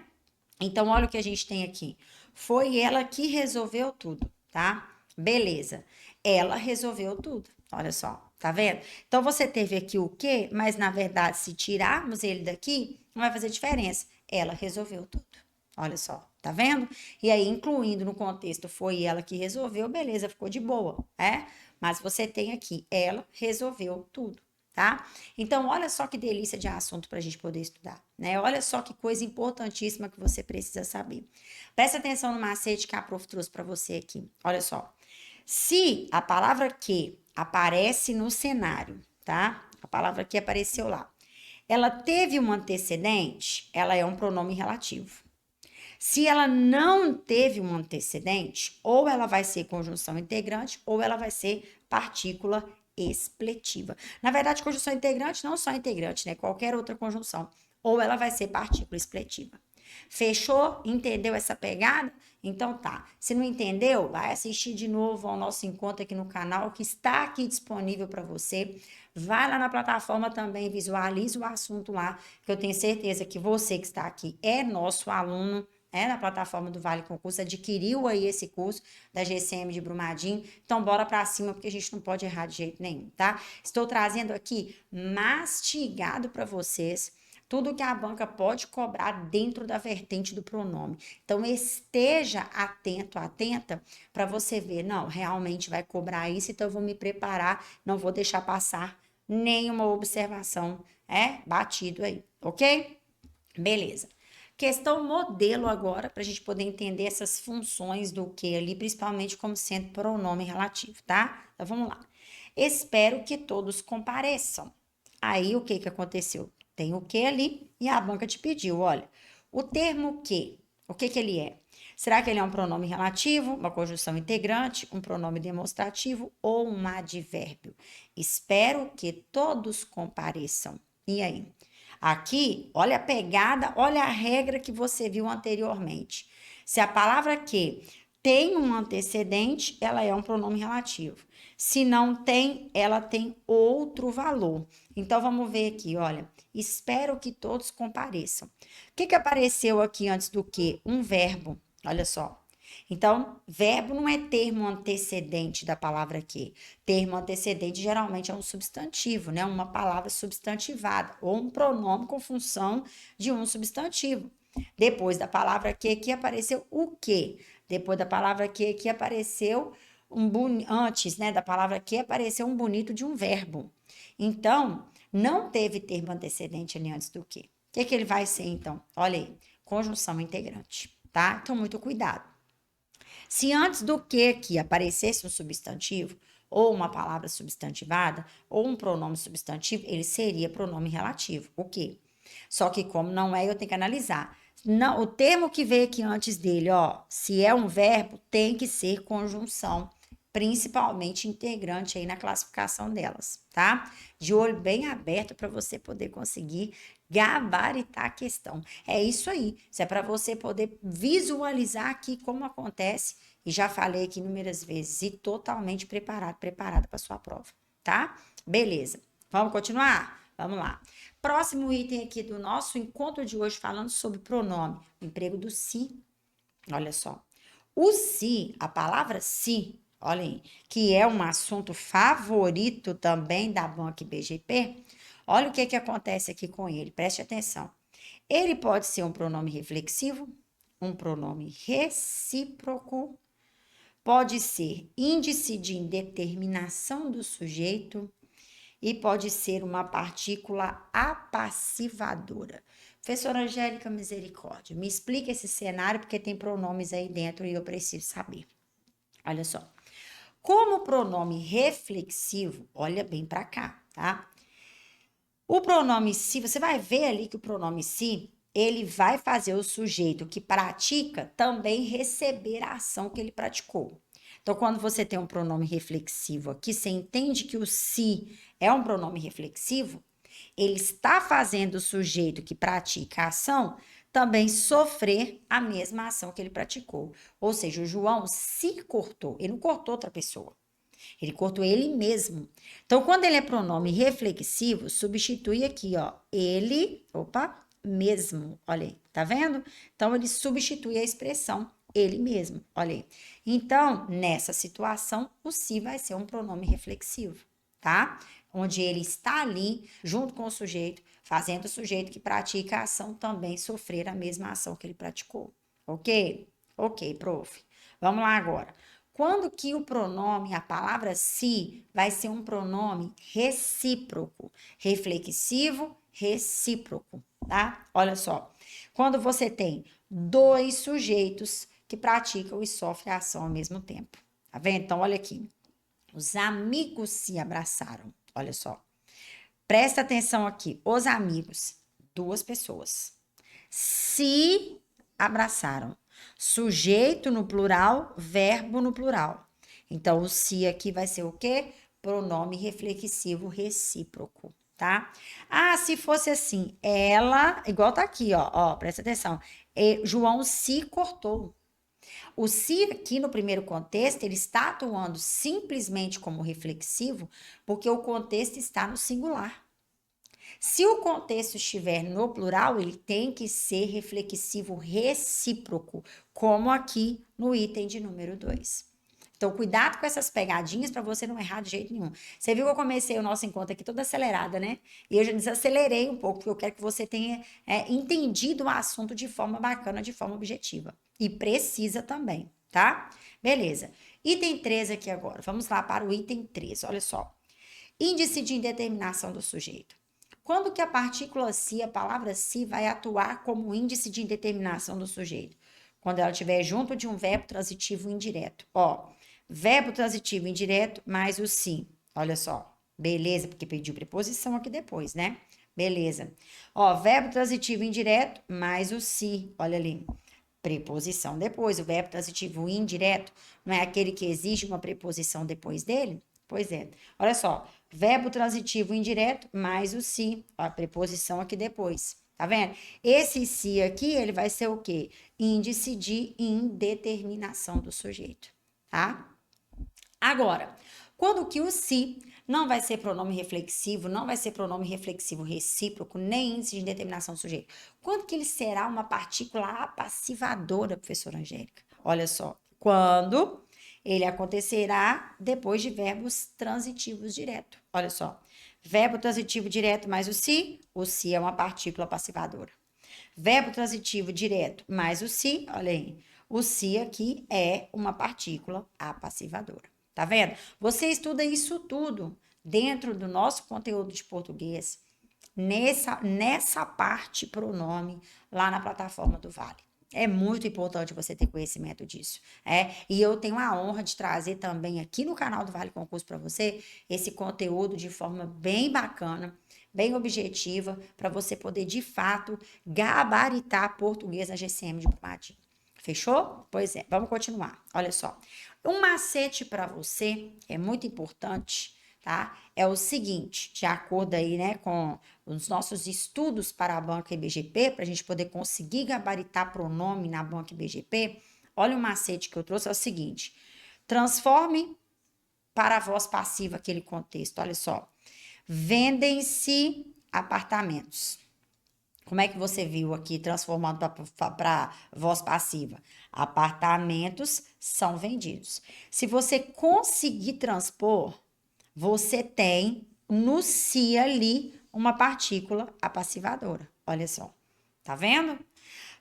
Então, olha o que a gente tem aqui. Foi ela que resolveu tudo, tá? Beleza. Ela resolveu tudo. Olha só, tá vendo? Então, você teve aqui o quê? Mas, na verdade, se tirarmos ele daqui, não vai fazer diferença. Ela resolveu tudo. Olha só, tá vendo? E aí, incluindo no contexto, foi ela que resolveu, beleza, ficou de boa, né? Mas você tem aqui, ela resolveu tudo, tá? Então, olha só que delícia de assunto para a gente poder estudar, né? Olha só que coisa importantíssima que você precisa saber. Presta atenção no macete que a prof trouxe para você aqui. Olha só. Se a palavra que aparece no cenário, tá? A palavra que apareceu lá. Ela teve um antecedente, ela é um pronome relativo. Se ela não teve um antecedente, ou ela vai ser conjunção integrante, ou ela vai ser partícula expletiva. Na verdade, conjunção integrante não só integrante, né? Qualquer outra conjunção. Ou ela vai ser partícula expletiva. Fechou? Entendeu essa pegada? Então tá. Se não entendeu, vai assistir de novo ao nosso encontro aqui no canal, que está aqui disponível para você. Vai lá na plataforma também, visualize o assunto lá, que eu tenho certeza que você que está aqui é nosso aluno, na plataforma do Vale Concurso, adquiriu aí esse curso da GCM de Brumadinho. Então, bora para cima, porque a gente não pode errar de jeito nenhum, tá? Estou trazendo aqui mastigado para vocês tudo que a banca pode cobrar dentro da vertente do pronome. Então, esteja atento, atenta, para você ver, não, realmente vai cobrar isso, então eu vou me preparar, não vou deixar passar nenhuma observação, batido aí, ok? Beleza. Questão modelo agora, para a gente poder entender essas funções do que ali, principalmente como sendo pronome relativo, tá? Então vamos lá. Espero que todos compareçam. Aí o que que aconteceu? Tem o que ali e a banca te pediu, olha, o termo que, o que que ele é? Será que ele é um pronome relativo, uma conjunção integrante, um pronome demonstrativo ou um advérbio? Espero que todos compareçam. E aí? Aqui, olha a pegada, olha a regra que você viu anteriormente. Se a palavra que tem um antecedente, ela é um pronome relativo. Se não tem, ela tem outro valor. Então vamos ver aqui, olha. Espero que todos compareçam. O que que apareceu aqui antes do que? Um verbo. Olha só. Então, verbo não é termo antecedente da palavra que. Termo antecedente geralmente é um substantivo, né? Uma palavra substantivada ou um pronome com função de um substantivo. Depois da palavra que aqui apareceu o que. Depois da palavra que aqui apareceu antes, né, da palavra que apareceu um bonito de um verbo. Então, não teve termo antecedente ali antes do que. O que que ele vai ser então? Olha aí, conjunção integrante, tá? Então, muito cuidado. Se antes do que aqui aparecesse um substantivo, ou uma palavra substantivada, ou um pronome substantivo, ele seria pronome relativo. O quê? Só que como não é, eu tenho que analisar. Não, o termo que veio aqui antes dele, ó, se é um verbo, tem que ser conjunção, principalmente integrante aí na classificação delas, tá? De olho bem aberto para você poder conseguir gabaritar a questão. É isso aí. Isso é para você poder visualizar aqui como acontece. E já falei aqui inúmeras vezes. E totalmente preparada para sua prova, tá? Beleza. Vamos continuar? Vamos lá. Próximo item aqui do nosso encontro de hoje, falando sobre pronome. O emprego do se. Olha só. O se, a palavra se, olha aí, que é um assunto favorito também da banca BGP. Olha o que que acontece aqui com ele, preste atenção. Ele pode ser um pronome reflexivo, um pronome recíproco, pode ser índice de indeterminação do sujeito e pode ser uma partícula apassivadora. Professora Angélica Misericórdia, me explica esse cenário porque tem pronomes aí dentro e eu preciso saber. Olha só. Como pronome reflexivo, olha bem para cá, tá? O pronome se, você vai ver ali que o pronome se, ele vai fazer o sujeito que pratica também receber a ação que ele praticou. Então, quando você tem um pronome reflexivo aqui, você entende que o se é um pronome reflexivo, ele está fazendo o sujeito que pratica a ação também sofrer a mesma ação que ele praticou. Ou seja, o João se cortou, ele não cortou outra pessoa. Ele cortou ele mesmo. Então, quando ele é pronome reflexivo, substitui aqui, ó, ele, mesmo. Olha aí, tá vendo? Então, ele substitui a expressão ele mesmo. Olha aí. Então, nessa situação, o se vai ser um pronome reflexivo, tá? Onde ele está ali, junto com o sujeito, fazendo o sujeito que pratica a ação também sofrer a mesma ação que ele praticou. Ok? Ok, prof. Vamos lá agora. Quando que o pronome, a palavra se, vai ser um pronome recíproco, reflexivo, recíproco, tá? Olha só. Quando você tem dois sujeitos que praticam e sofrem a ação ao mesmo tempo. Tá vendo? Então, olha aqui. Os amigos se abraçaram. Olha só. Presta atenção aqui. Os amigos, duas pessoas, se abraçaram. Sujeito no plural, verbo no plural. Então, o se aqui vai ser o quê? Pronome reflexivo recíproco, tá? Ah, se fosse assim, ela, igual tá aqui, ó, presta atenção. João se cortou. O se aqui no primeiro contexto, ele está atuando simplesmente como reflexivo, porque o contexto está no singular. Se o contexto estiver no plural, ele tem que ser reflexivo recíproco, como aqui no item de número 2. Então, cuidado com essas pegadinhas para você não errar de jeito nenhum. Você viu que eu comecei o nosso encontro aqui toda acelerada, né? E eu já desacelerei um pouco, porque eu quero que você tenha entendido o assunto de forma bacana, de forma objetiva. E precisa também, tá? Beleza. Item 3 aqui agora. Vamos lá para o item 3. Olha só. Índice de indeterminação do sujeito. Quando que a partícula se, a palavra se, vai atuar como índice de indeterminação do sujeito? Quando ela estiver junto de um verbo transitivo indireto. Ó, verbo transitivo indireto mais o se. Olha só. Beleza, porque pediu preposição aqui depois, né? Beleza. Ó, verbo transitivo indireto mais o se. Olha ali. Preposição depois. O verbo transitivo indireto não é aquele que exige uma preposição depois dele? Pois é. Olha só. Verbo transitivo indireto mais o se. Ó, a preposição aqui depois. Tá vendo? Esse se aqui, ele vai ser o quê? Índice de indeterminação do sujeito. Tá? Agora, quando que o se não vai ser pronome reflexivo, não vai ser pronome reflexivo recíproco, nem índice de indeterminação do sujeito. Quando que ele será uma partícula apassivadora, professora Angélica? Olha só, quando ele acontecerá depois de verbos transitivos direto. Olha só, verbo transitivo direto mais o se é uma partícula passivadora. Verbo transitivo direto mais olha aí, o se aqui é uma partícula apassivadora. Tá vendo? Você estuda isso tudo dentro do nosso conteúdo de português, nessa parte pronome, lá na plataforma do Vale. É muito importante você ter conhecimento disso. E eu tenho a honra de trazer também aqui no canal do Vale Concurso para você esse conteúdo de forma bem bacana, bem objetiva, para você poder, de fato, gabaritar português na GCM de Brumadinho. Fechou? Pois é, vamos continuar. Olha só. Um macete para você é muito importante, tá? É o seguinte, de acordo aí, né, com os nossos estudos para a banca IBGP, para a gente poder conseguir gabaritar pronome na banca IBGP, olha o macete que eu trouxe, é o seguinte: transforme para a voz passiva aquele contexto. Olha só. Vendem-se apartamentos. Como é que você viu aqui transformando para voz passiva? Apartamentos são vendidos. Se você conseguir transpor, você tem no si ali uma partícula apassivadora. Olha só. Tá vendo?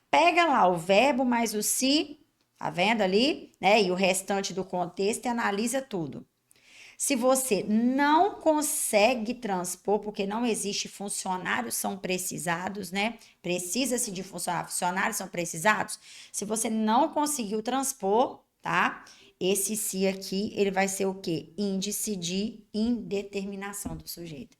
Pega lá o verbo mais o se, tá vendo ali? Né? E o restante do contexto e analisa tudo. Se você não consegue transpor, porque não existe funcionários são precisados, né? Precisa-se de funcionários são precisados. Se você não conseguiu transpor, tá? Esse se aqui, ele vai ser o quê? Índice de indeterminação do sujeito.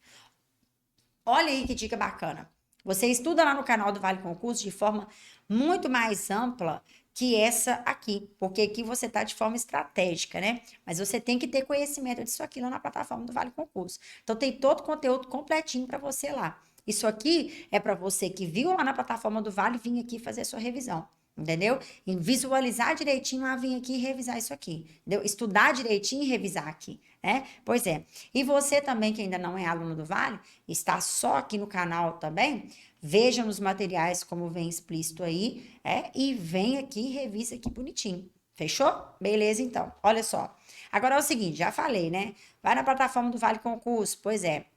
Olha aí que dica bacana. Você estuda lá no canal do Vale Concurso de forma muito mais ampla que essa aqui, porque aqui você está de forma estratégica, né? Mas você tem que ter conhecimento disso aqui lá na plataforma do Vale Concurso. Então tem todo o conteúdo completinho para você lá. Isso aqui é para você que viu lá na plataforma do Vale vir aqui fazer a sua revisão. Entendeu? E visualizar direitinho, vir aqui e revisar isso aqui. Entendeu? Estudar direitinho e revisar aqui, né? Pois é. E você também, que ainda não é aluno do Vale, está só aqui no canal também, veja nos materiais como vem explícito aí, e vem aqui e revisa aqui bonitinho. Fechou? Beleza, então. Olha só. Agora é o seguinte, já falei, né? Vai na plataforma do Vale Concurso, pois é.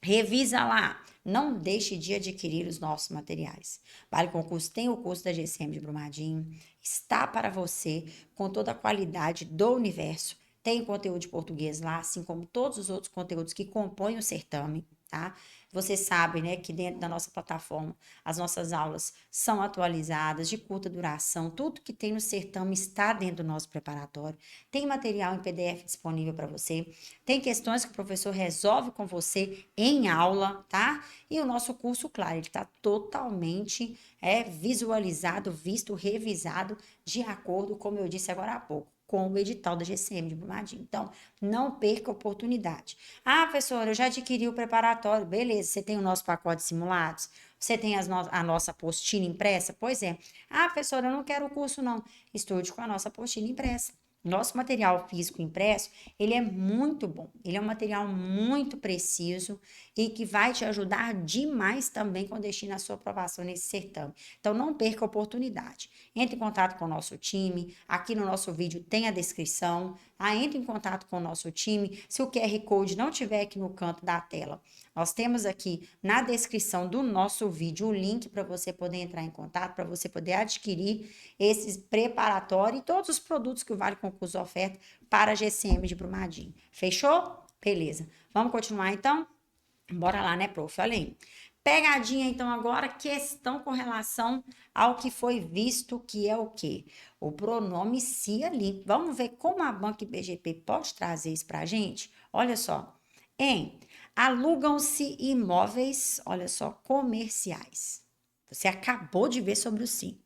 Revisa lá. Não deixe de adquirir os nossos materiais. Vale Concurso tem o curso da GCM de Brumadinho. Está para você com toda a qualidade do universo. Tem conteúdo de português lá, assim como todos os outros conteúdos que compõem o certame, tá? Você sabe, né, que dentro da nossa plataforma as nossas aulas são atualizadas, de curta duração, tudo que tem no certame está dentro do nosso preparatório. Tem material em PDF disponível para você, tem questões que o professor resolve com você em aula, tá? E o nosso curso, claro, ele está totalmente visualizado, visto, revisado, de acordo, como eu disse agora há pouco, com o edital da GCM de Brumadinho. Então, não perca a oportunidade. Ah, professora, eu já adquiri o preparatório. Beleza, você tem o nosso pacote de simulados? Você tem a nossa apostila impressa? Pois é. Ah, professora, eu não quero o curso, não. Estude com a nossa apostila impressa. Nosso material físico impresso, ele é muito bom. Ele é um material muito preciso e que vai te ajudar demais também com destino à sua aprovação nesse certame. Então, não perca a oportunidade. Entre em contato com o nosso time. Aqui no nosso vídeo tem a descrição. Entre em contato com o nosso time. Se o QR Code não estiver aqui no canto da tela, nós temos aqui na descrição do nosso vídeo o link para você poder entrar em contato, para você poder adquirir esses preparatórios e todos os produtos que o Vale Concurso oferta para a GCM de Brumadinho. Fechou? Beleza. Vamos continuar então? Bora lá, né, prof? Olha aí. Pegadinha, então, agora, questão com relação ao que foi visto, que é o quê? O pronome se ali. Vamos ver como a Banco BGP pode trazer isso pra gente? Olha só. Em alugam-se imóveis, olha só, comerciais. Você acabou de ver sobre o se.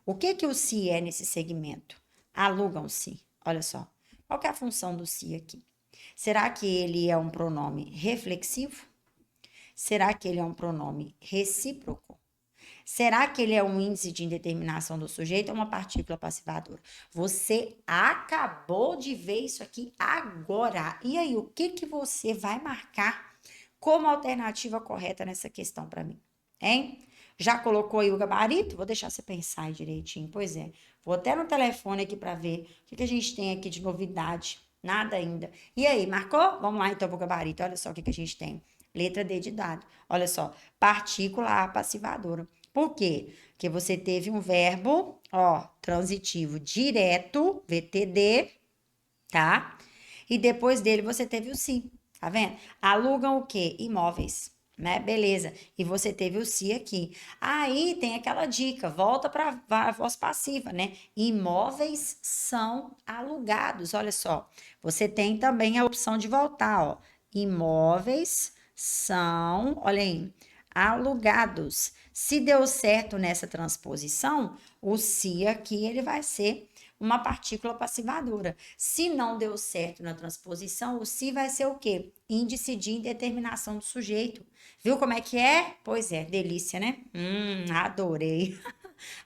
O que que o se é nesse segmento? Alugam-se. Olha só. Qual que é a função do se aqui? Será que ele é um pronome reflexivo? Será que ele é um pronome recíproco? Será que ele é um índice de indeterminação do sujeito ou uma partícula passivadora? Você acabou de ver isso aqui agora. E aí, o que que você vai marcar como alternativa correta nessa questão para mim? Hein? Já colocou aí o gabarito? Vou deixar você pensar aí direitinho. Pois é. Vou até no telefone aqui para ver o que que a gente tem aqui de novidade. Nada ainda. E aí, marcou? Vamos lá então pro gabarito. Olha só o que que a gente tem. Letra D de dado. Olha só, partícula passivadora. Por quê? Porque você teve um verbo, ó, transitivo direto, VTD, tá? E depois dele você teve o se, tá vendo? Alugam o quê? Imóveis, né? Beleza. E você teve o se aqui. Aí tem aquela dica, volta para a voz passiva, né? Imóveis são alugados. Olha só. Você tem também a opção de voltar, ó. Imóveis são, olha aí, alugados. Se deu certo nessa transposição, o se aqui ele vai ser uma partícula passivadora. Se não deu certo na transposição, o se vai ser o quê? Índice de indeterminação do sujeito. Viu como é que é? Pois é, delícia, né? Adorei.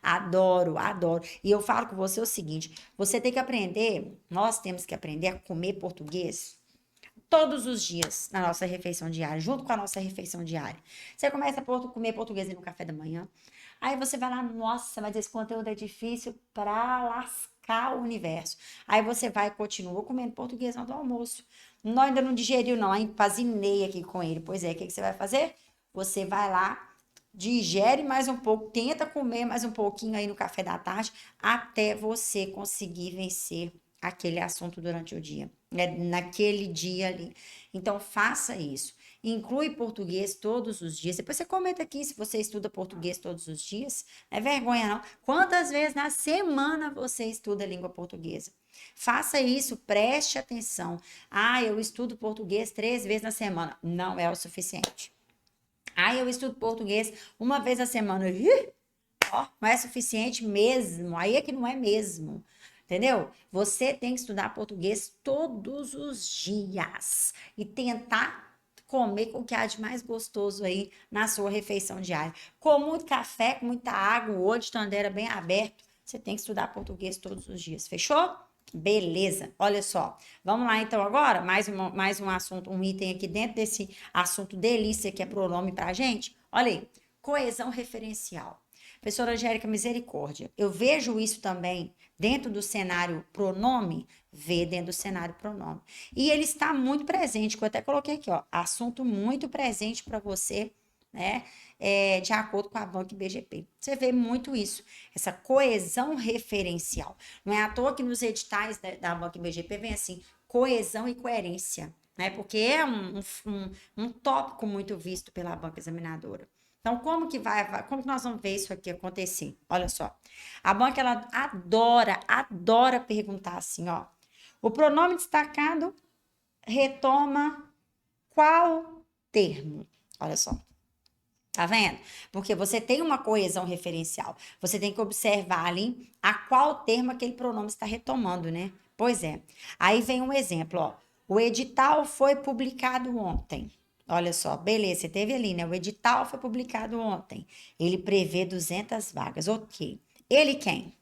Adoro, adoro. E eu falo com você o seguinte: você tem que aprender, nós temos que aprender a comer português todos os dias na nossa refeição diária, junto com a nossa refeição diária. Você começa a comer português no café da manhã, aí você vai lá, nossa, mas esse conteúdo é difícil para lascar o universo. Aí você vai e continua comendo português no almoço. Não, ainda não digeriu, não, aí empazinei aqui com ele. Pois é, o que você vai fazer? Você vai lá, digere mais um pouco, tenta comer mais um pouquinho aí no café da tarde, até você conseguir vencer aquele assunto durante o dia, né? Naquele dia ali. Então, faça isso. Inclui português todos os dias. Depois você comenta aqui se você estuda português todos os dias. Não é vergonha, não. Quantas vezes na semana você estuda língua portuguesa? Faça isso, preste atenção. Ah, eu estudo português 3 vezes na semana. Não é o suficiente. Ah, eu estudo português uma vez na semana. Ih, ó, não é suficiente mesmo. Aí é que não é mesmo. Entendeu? Você tem que estudar português todos os dias e tentar comer com o que há de mais gostoso aí na sua refeição diária. Com muito café, com muita água, o olho de Tandera bem aberto, você tem que estudar português todos os dias. Fechou? Beleza, olha só. Vamos lá então agora, mais um assunto, um item aqui dentro desse assunto delícia que é pronome pra gente. Olha aí, coesão referencial. Professora Angélica, misericórdia. Eu vejo isso também dentro do cenário pronome, vê dentro do cenário pronome. E ele está muito presente, que eu até coloquei aqui, ó, assunto muito presente para você, né? De acordo com a Banco BGP. Você vê muito isso, essa coesão referencial. Não é à toa que nos editais da Banco BGP vem assim, coesão e coerência, né? Porque é um tópico muito visto pela banca examinadora. Então, como que nós vamos ver isso aqui acontecer? Olha só. A banca, ela adora perguntar assim, ó. O pronome destacado retoma qual termo? Olha só. Tá vendo? Porque você tem uma coesão referencial. Você tem que observar ali a qual termo aquele pronome está retomando, né? Pois é. Aí vem um exemplo, ó. O edital foi publicado ontem. Olha só, beleza, você teve ali, né? O edital foi publicado ontem. Ele prevê 200 vagas, ok. Ele quem?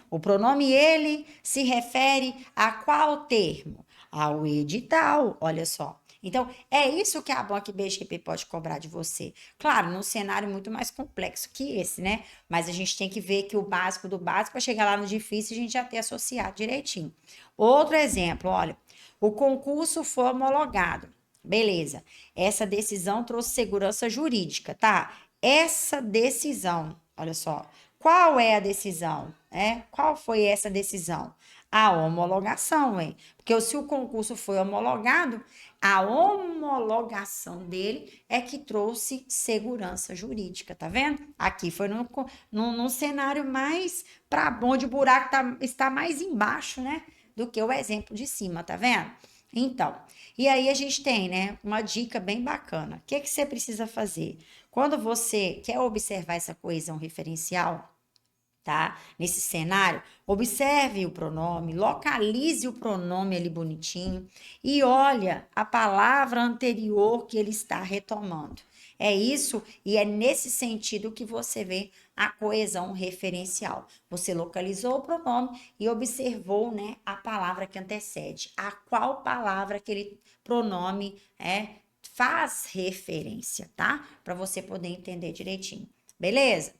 O pronome ele se refere a qual termo? Ao edital, olha só. Então, é isso que a Banco BGP pode cobrar de você. Claro, num cenário muito mais complexo que esse, né? Mas a gente tem que ver que o básico do básico, para chegar lá no difícil, a gente já ter associado direitinho. Outro exemplo, olha, o concurso foi homologado. Beleza. Essa decisão trouxe segurança jurídica, tá? Essa decisão, olha só. Qual é a decisão? Qual foi essa decisão? A homologação, hein? Porque se o concurso foi homologado, A homologação dele é que trouxe segurança jurídica, tá vendo? Aqui foi num cenário mais para onde o buraco está mais embaixo, né? Do que o exemplo de cima, tá vendo? Então, e aí a gente tem, né, uma dica bem bacana. O que que você precisa fazer? Quando você quer observar essa coesão referencial, tá? Nesse cenário, observe o pronome, localize o pronome ali bonitinho e olha a palavra anterior que ele está retomando. É isso e é nesse sentido que você vê a coesão referencial. Você localizou o pronome e observou, né, a palavra que antecede. A qual palavra aquele pronome faz referência, tá? Para você poder entender direitinho. Beleza?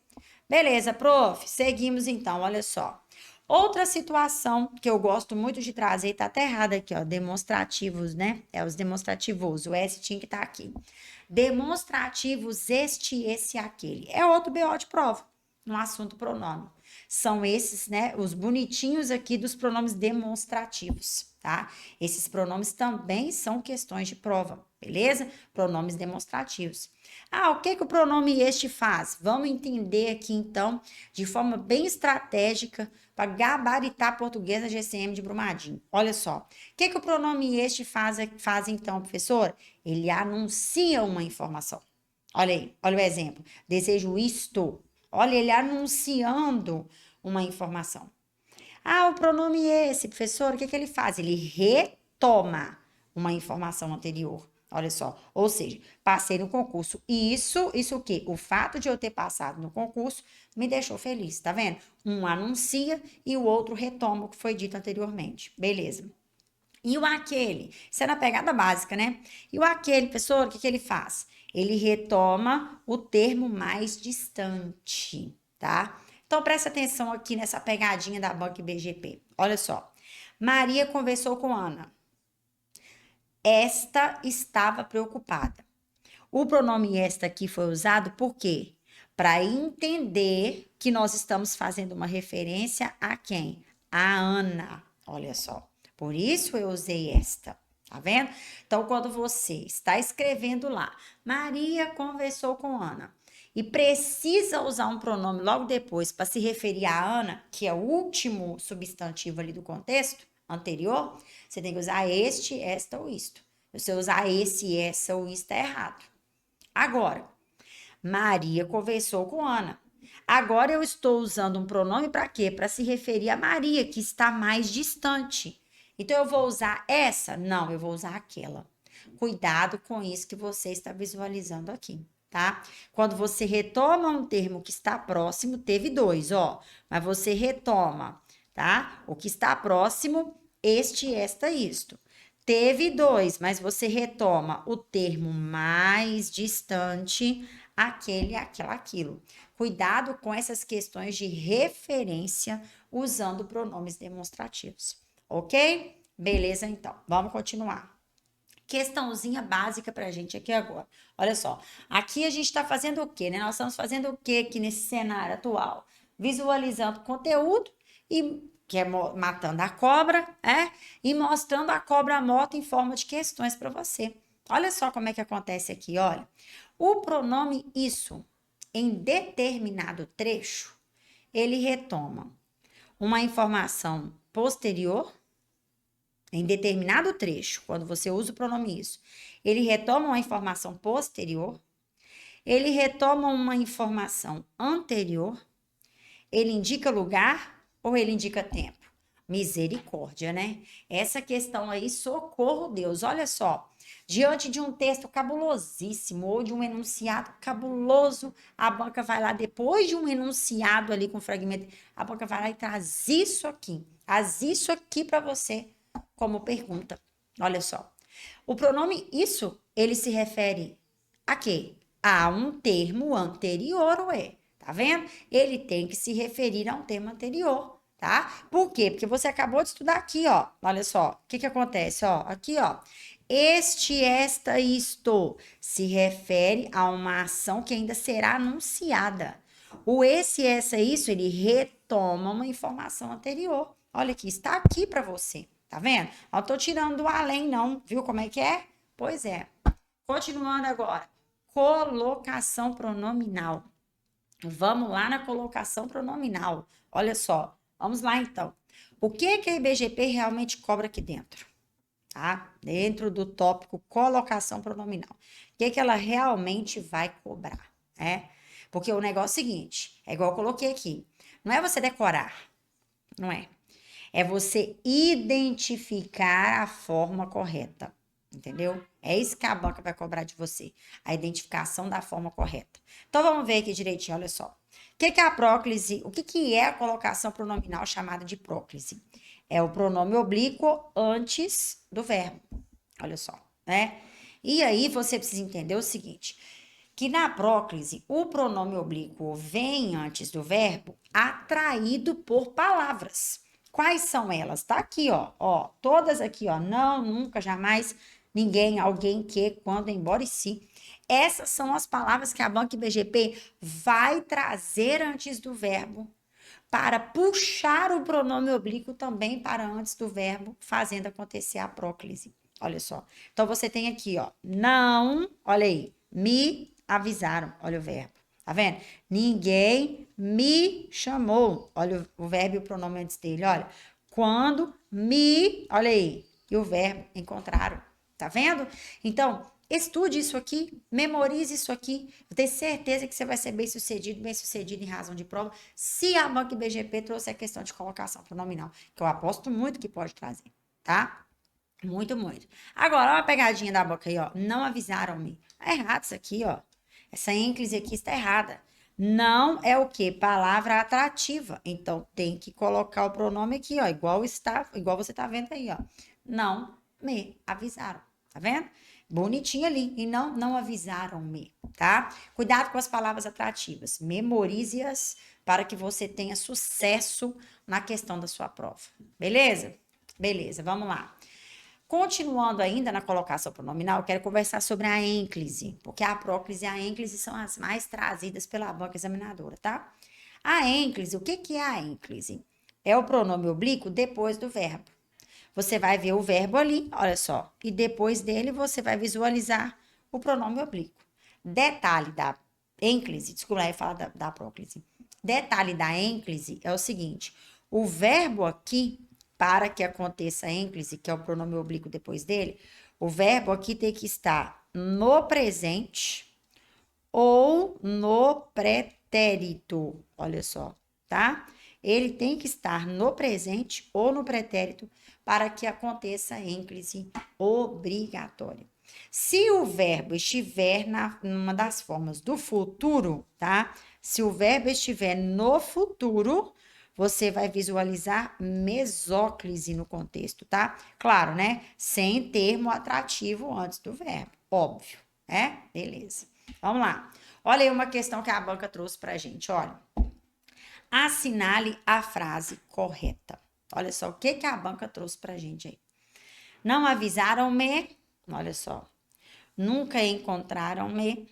Beleza, prof. Seguimos então, olha só. Outra situação que eu gosto muito de trazer, tá até errado aqui, ó, demonstrativos, né? É os demonstrativos, o S tinha que estar aqui. Demonstrativos este, esse e aquele. É outro BO de prova no assunto pronome. São esses, né, os bonitinhos aqui dos pronomes demonstrativos, tá? Esses pronomes também são questões de prova, beleza? Pronomes demonstrativos. Ah, o que que o pronome este faz? Vamos entender aqui, então, de forma bem estratégica, para gabaritar português na GCM de Brumadinho. Olha só. O que que o pronome este faz então, professor? Ele anuncia uma informação. Olha aí, olha o exemplo. Desejo isto. Olha, ele anunciando uma informação. Ah, o pronome esse, professor, o que que ele faz? Ele retoma uma informação anterior. Olha só, ou seja, passei no concurso. E isso o quê? O fato de eu ter passado no concurso me deixou feliz, tá vendo? Um anuncia e o outro retoma o que foi dito anteriormente. Beleza. E o aquele? Isso é na pegada básica, né? E o aquele, professor, o que que ele faz? Ele retoma o termo mais distante, tá? Então, presta atenção aqui nessa pegadinha da banca BGP. Olha só. Maria conversou com Ana. Esta estava preocupada. O pronome esta aqui foi usado por quê? Para entender que nós estamos fazendo uma referência a quem? A Ana. Olha só. Por isso eu usei esta. Tá vendo? Então, quando você está escrevendo lá, Maria conversou com Ana e precisa usar um pronome logo depois para se referir a Ana, que é o último substantivo ali do contexto anterior, você tem que usar este, esta ou isto. Se você usar esse, essa ou isto, é errado. Agora, Maria conversou com Ana. Agora eu estou usando um pronome para quê? Para se referir a Maria, que está mais distante. Então eu vou usar essa? Não, eu vou usar aquela. Cuidado com isso que você está visualizando aqui, tá? Quando você retoma um termo que está próximo, teve dois, ó. Mas você retoma, tá? O que está próximo, este, esta, isto. Teve dois, mas você retoma o termo mais distante, aquele, aquela, aquilo. Cuidado com essas questões de referência usando pronomes demonstrativos, ok? Beleza, então. Vamos continuar. Questãozinha básica pra gente aqui agora. Olha só, aqui a gente tá fazendo o quê, né? Nós estamos fazendo o quê aqui nesse cenário atual? Visualizando conteúdo e que é matando a cobra, e mostrando a cobra morta em forma de questões para você. Olha só como é que acontece aqui, olha. O pronome isso, em determinado trecho, ele retoma uma informação posterior, em determinado trecho, quando você usa o pronome isso, ele retoma uma informação posterior, ele retoma uma informação anterior, ele indica lugar ou ele indica tempo? Misericórdia, né? Essa questão aí, socorro Deus. Olha só, diante de um texto cabulosíssimo ou de um enunciado cabuloso, a banca vai lá, depois de um enunciado ali com fragmento, a banca vai lá e traz isso aqui para você como pergunta. Olha só. O pronome isso, ele se refere a quê? A um termo anterior, ué. Tá vendo? Ele tem que se referir a um termo anterior, tá? Por quê? Porque você acabou de estudar aqui, ó. Olha só, o que que acontece, ó? Aqui, ó. Este, esta, isto se refere a uma ação que ainda será anunciada. O esse, essa, isso, ele retoma uma informação anterior. Olha aqui, está aqui para você, tá vendo? Não tô tirando do além, não, viu como é que é? Pois é. Continuando agora. Colocação pronominal. Vamos lá na colocação pronominal. Olha só. Vamos lá, então. O que que a IBGP realmente cobra aqui dentro? Tá? Dentro do tópico colocação pronominal. O que que ela realmente vai cobrar, né? Porque o negócio é o seguinte, é igual eu coloquei aqui. Não é você decorar, não é. É você identificar a forma correta, entendeu? É isso que a banca vai cobrar de você, a identificação da forma correta. Então vamos ver aqui direitinho, olha só. O que que é a próclise? O que que é a colocação pronominal chamada de próclise? É o pronome oblíquo antes do verbo. Olha só, né? E aí você precisa entender o seguinte, que na próclise o pronome oblíquo vem antes do verbo atraído por palavras. Quais são elas? Tá aqui, ó, todas aqui, ó, não, nunca, jamais, ninguém, alguém, que, quando, embora e se. Essas são as palavras que a Banca IBGP vai trazer antes do verbo para puxar o pronome oblíquo também para antes do verbo, fazendo acontecer a próclise. Olha só. Então você tem aqui, ó, não, olha aí, me avisaram, olha o verbo. Tá vendo? Ninguém me chamou. Olha o verbo e o pronome antes dele, olha. Quando me, olha aí, e o verbo encontraram. Tá vendo? Então, estude isso aqui, memorize isso aqui. Eu tenho certeza que você vai ser bem sucedido em razão de prova, se a Banca IBGP trouxe a questão de colocação pronominal, que eu aposto muito que pode trazer, tá? Muito, muito. Agora, olha uma pegadinha da boca aí, ó. Não avisaram-me. É errado isso aqui, ó. Essa ênclise aqui está errada. Não é o quê? Palavra atrativa. Então, tem que colocar o pronome aqui, ó. Igual você tá vendo aí, ó. Não me avisaram. Tá vendo? Bonitinho ali. E não avisaram-me, tá? Cuidado com as palavras atrativas. Memorize-as para que você tenha sucesso na questão da sua prova. Beleza? Beleza, vamos lá. Continuando ainda na colocação pronominal, eu quero conversar sobre a ênclise, porque a próclise e a ênclise são as mais trazidas pela banca examinadora, tá? A ênclise, o que que é a ênclise? É o pronome oblíquo depois do verbo. Você vai ver o verbo ali, olha só, e depois dele você vai visualizar o pronome oblíquo. Detalhe da ênclise, desculpa, eu ia falar da próclise. Detalhe da ênclise é o seguinte: o verbo aqui, para que aconteça a ênclise, que é o pronome oblíquo depois dele, o verbo aqui tem que estar no presente ou no pretérito. Olha só, tá? Ele tem que estar no presente ou no pretérito para que aconteça a ênclise obrigatória. Se o verbo estiver numa das formas do futuro, tá? Se o verbo estiver no futuro, você vai visualizar mesóclise no contexto, tá? Claro, né? Sem termo atrativo antes do verbo, óbvio, né? Beleza. Vamos lá. Olha aí uma questão que a banca trouxe pra gente, olha. Assinale a frase correta. Olha só o que que a banca trouxe pra gente aí. Não avisaram-me, olha só. Nunca encontraram-me,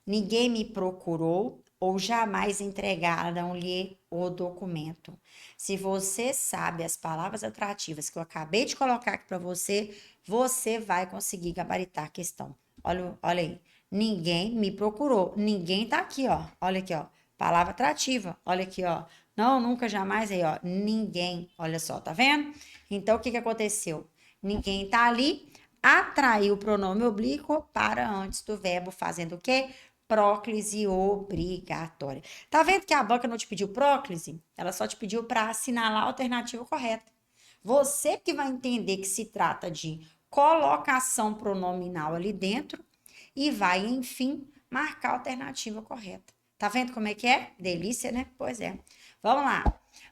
ninguém me procurou ou jamais entregaram-lhe o documento. Se você sabe as palavras atrativas que eu acabei de colocar aqui para você, você vai conseguir gabaritar a questão. Olha aí. Ninguém me procurou. Ninguém tá aqui, ó. Olha aqui, ó. Palavra atrativa. Olha aqui, ó. Não, nunca, jamais aí, ó. Ninguém. Olha só, tá vendo? Então, o que que aconteceu? Ninguém tá ali. Atraiu o pronome oblíquo para antes do verbo, fazendo o quê? Próclise obrigatória. Tá vendo que a banca não te pediu próclise? Ela só te pediu para assinalar a alternativa correta. Você que vai entender que se trata de colocação pronominal ali dentro e vai, enfim, marcar a alternativa correta. Tá vendo como é que é? Delícia, né? Pois é. Vamos lá.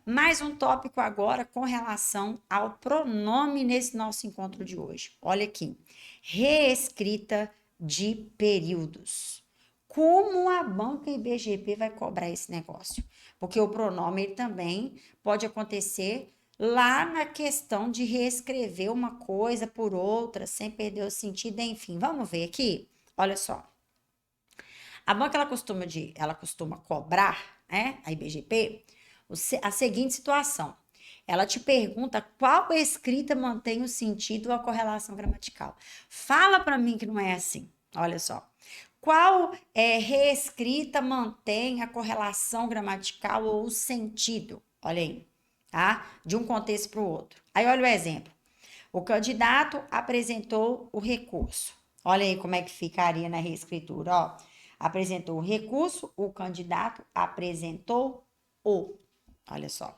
Mais um tópico agora com relação ao pronome nesse nosso encontro de hoje. Olha aqui. Reescrita de períodos. Como a banca IBGP vai cobrar esse negócio? Porque o pronome ele também pode acontecer lá na questão de reescrever uma coisa por outra, sem perder o sentido, enfim. Vamos ver aqui? Olha só. A banca ela costuma cobrar, né, a IBGP, a seguinte situação. Ela te pergunta qual escrita mantém o sentido ou a correlação gramatical. Fala para mim que não é assim. Olha só. Qual reescrita mantém a correlação gramatical ou o sentido? Olha aí, tá? De um contexto para o outro. Aí olha o exemplo. O candidato apresentou o recurso. Olha aí como é que ficaria na reescritura, ó. Apresentou o recurso, o candidato apresentou o. Olha só.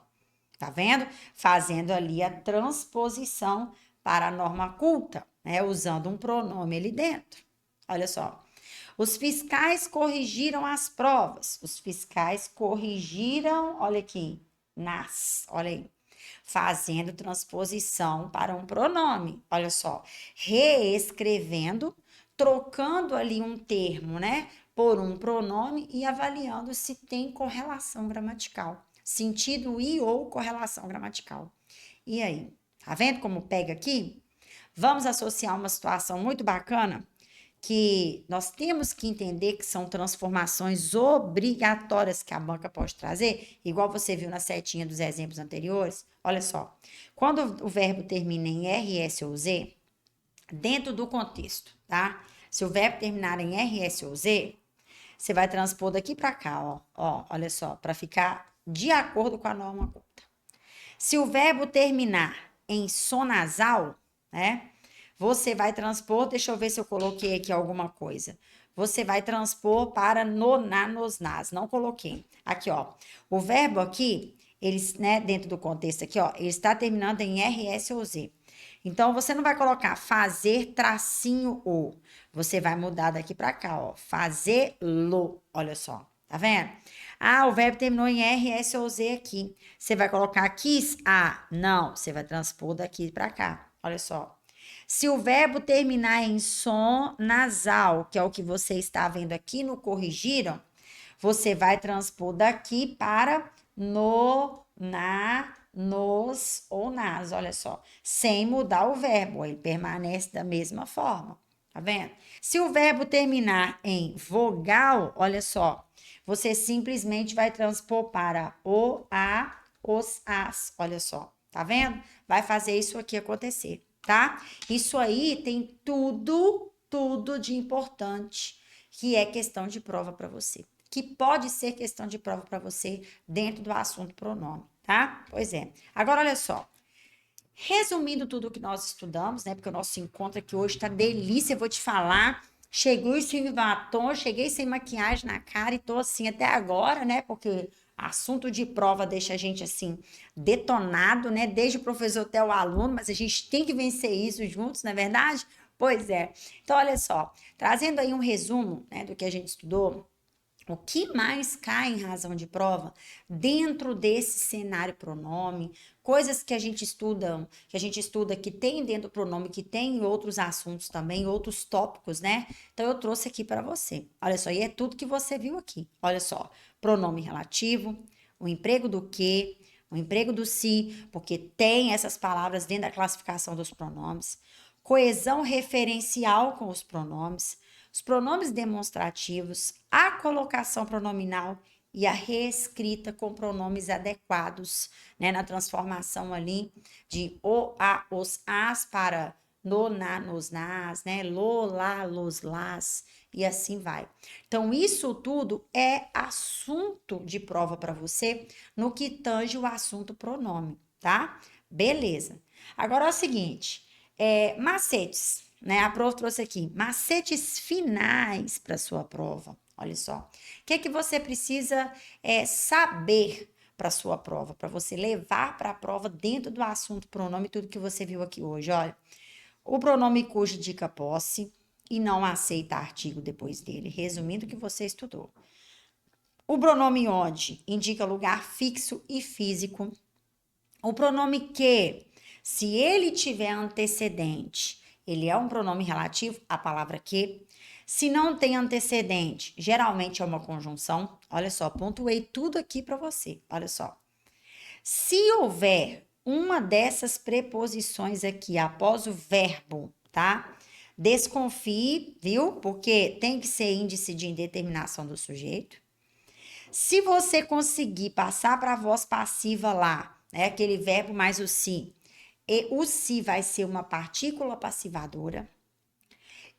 Tá vendo? Fazendo ali a transposição para a norma culta, né? Usando um pronome ali dentro. Olha só. Os fiscais corrigiram as provas. Os fiscais corrigiram, olha aqui, olha aí, fazendo transposição para um pronome. Olha só, reescrevendo, trocando ali um termo, né, por um pronome e avaliando se tem correlação gramatical, sentido e ou correlação gramatical. E aí, tá vendo como pega aqui? Vamos associar uma situação muito bacana que nós temos que entender que são transformações obrigatórias que a banca pode trazer, igual você viu na setinha dos exemplos anteriores. Olha só, quando o verbo termina em RS ou Z, dentro do contexto, tá? Se o verbo terminar em RS ou Z, você vai transpor daqui para cá, ó, olha só, para ficar de acordo com a norma culta. Se o verbo terminar em som nasal, né? Você vai transpor, deixa eu ver se eu coloquei aqui alguma coisa. Você vai transpor para no, na, nos, nas. Não coloquei. Aqui, ó. O verbo aqui, eles, né, dentro do contexto aqui, ó, ele está terminando em RS ou Z. Então, você não vai colocar fazer tracinho o. Você vai mudar daqui para cá, ó. Fazê-lo. Olha só. Tá vendo? Ah, o verbo terminou em RS ou Z aqui. Você vai colocar quis a? Não, você vai transpor daqui para cá. Olha só. Se o verbo terminar em som nasal, que é o que você está vendo aqui no corrigiram, você vai transpor daqui para no, na, nos ou nas, olha só, sem mudar o verbo, ele permanece da mesma forma, tá vendo? Se o verbo terminar em vogal, olha só, você simplesmente vai transpor para o, a, os, as, olha só, tá vendo? Vai fazer isso aqui acontecer, tá? Isso aí tem tudo de importante que é questão de prova para você, que pode ser questão de prova para você dentro do assunto pronome, tá? Pois é. Agora, olha só. Resumindo tudo que nós estudamos, né? Porque o nosso encontro aqui hoje tá delícia, eu vou te falar. Cheguei sem batom, cheguei sem maquiagem na cara e tô assim até agora, né? Porque assunto de prova deixa a gente assim detonado, né? Desde o professor até o aluno, mas a gente tem que vencer isso juntos, não é verdade? Pois é. Então, olha só, trazendo aí um resumo, né, do que a gente estudou. O que mais cai em razão de prova dentro desse cenário pronome, coisas que a gente estuda que tem dentro do pronome, que tem em outros assuntos também, outros tópicos, né? Então eu trouxe aqui para você. Olha só, e é tudo que você viu aqui. Olha só, pronome relativo, o emprego do que, o emprego do se, porque tem essas palavras dentro da classificação dos pronomes, coesão referencial com os pronomes demonstrativos, a colocação pronominal e a reescrita com pronomes adequados, né, na transformação ali de o, a, os, as para no, na, nos, nas, né, lo, lá, los, las e assim vai. Então, isso tudo é assunto de prova para você no que tange o assunto pronome, tá? Beleza. Agora é o seguinte, macetes, né? A prof trouxe aqui, macetes finais para sua prova. Olha só. O que é que você precisa saber para sua prova, para você levar para a prova dentro do assunto pronome, tudo que você viu aqui hoje. Olha, o pronome cujo indica posse e não aceita artigo depois dele, resumindo o que você estudou. O pronome onde indica lugar fixo e físico. O pronome que, se ele tiver antecedente, ele é um pronome relativo, a palavra que. Se não tem antecedente, geralmente é uma conjunção. Olha só, pontuei tudo aqui para você. Olha só. Se houver uma dessas preposições aqui após o verbo, tá? Desconfie, viu? Porque tem que ser índice de indeterminação do sujeito. Se você conseguir passar para a voz passiva lá, é aquele verbo mais o se. E o se vai ser uma partícula passivadora.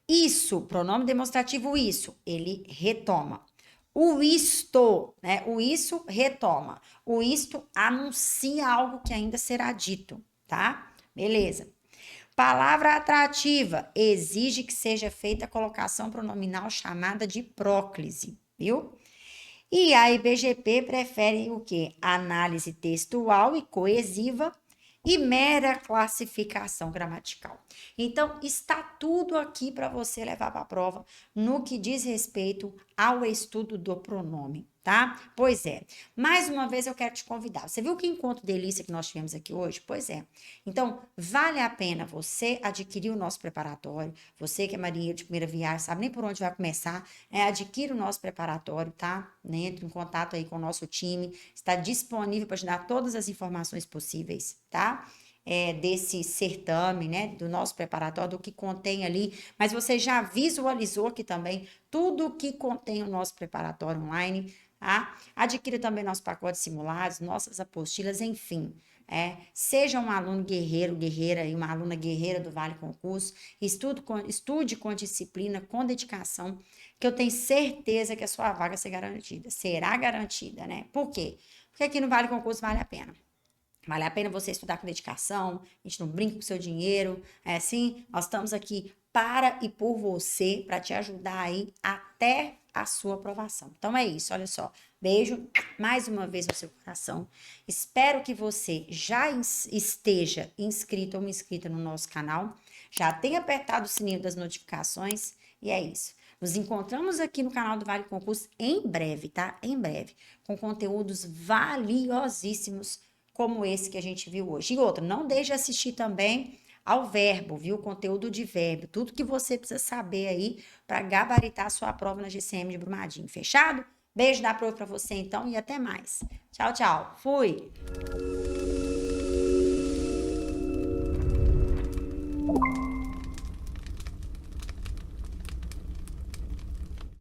Isso, pronome demonstrativo isso, ele retoma. O isto, né? O isso retoma. O isto anuncia algo que ainda será dito, tá? Beleza. Palavra atrativa exige que seja feita a colocação pronominal chamada de próclise, viu? E a IBGP prefere o quê? Análise textual e coesiva e mera classificação gramatical. Então, está tudo aqui para você levar para a prova no que diz respeito ao estudo do pronome, tá? Pois é. Mais uma vez eu quero te convidar. Você viu que encontro delícia que nós tivemos aqui hoje? Pois é. Então, vale a pena você adquirir o nosso preparatório. Você que é marinheiro de primeira viagem, sabe nem por onde vai começar, adquira o nosso preparatório, tá? Entre em contato aí com o nosso time. Está disponível para te dar todas as informações possíveis, tá? Desse certame, né, do nosso preparatório, do que contém ali, mas você já visualizou aqui também tudo o que contém o nosso preparatório online, tá? Adquira também nosso pacote simulados, nossas apostilas, enfim. Seja um aluno guerreiro, guerreira e uma aluna guerreira do Vale Concurso, estude com disciplina, com dedicação, que eu tenho certeza que a sua vaga será garantida, né? Por quê? Porque aqui no Vale Concurso vale a pena. Vale a pena você estudar com dedicação, a gente não brinca com o seu dinheiro, assim, nós estamos aqui para e por você, para te ajudar aí até a sua aprovação. Então é isso, olha só, beijo mais uma vez no seu coração, espero que você já esteja inscrito ou inscrita no nosso canal, já tenha apertado o sininho das notificações, e é isso. Nos encontramos aqui no canal do Vale Concurso em breve, tá? Em breve, com conteúdos valiosíssimos como esse que a gente viu hoje. E outra, não deixe de assistir também ao verbo, viu? Conteúdo de verbo, tudo que você precisa saber aí para gabaritar a sua prova na GCM de Brumadinho. Fechado? Beijo da prova para você então e até mais. Tchau, tchau. Fui!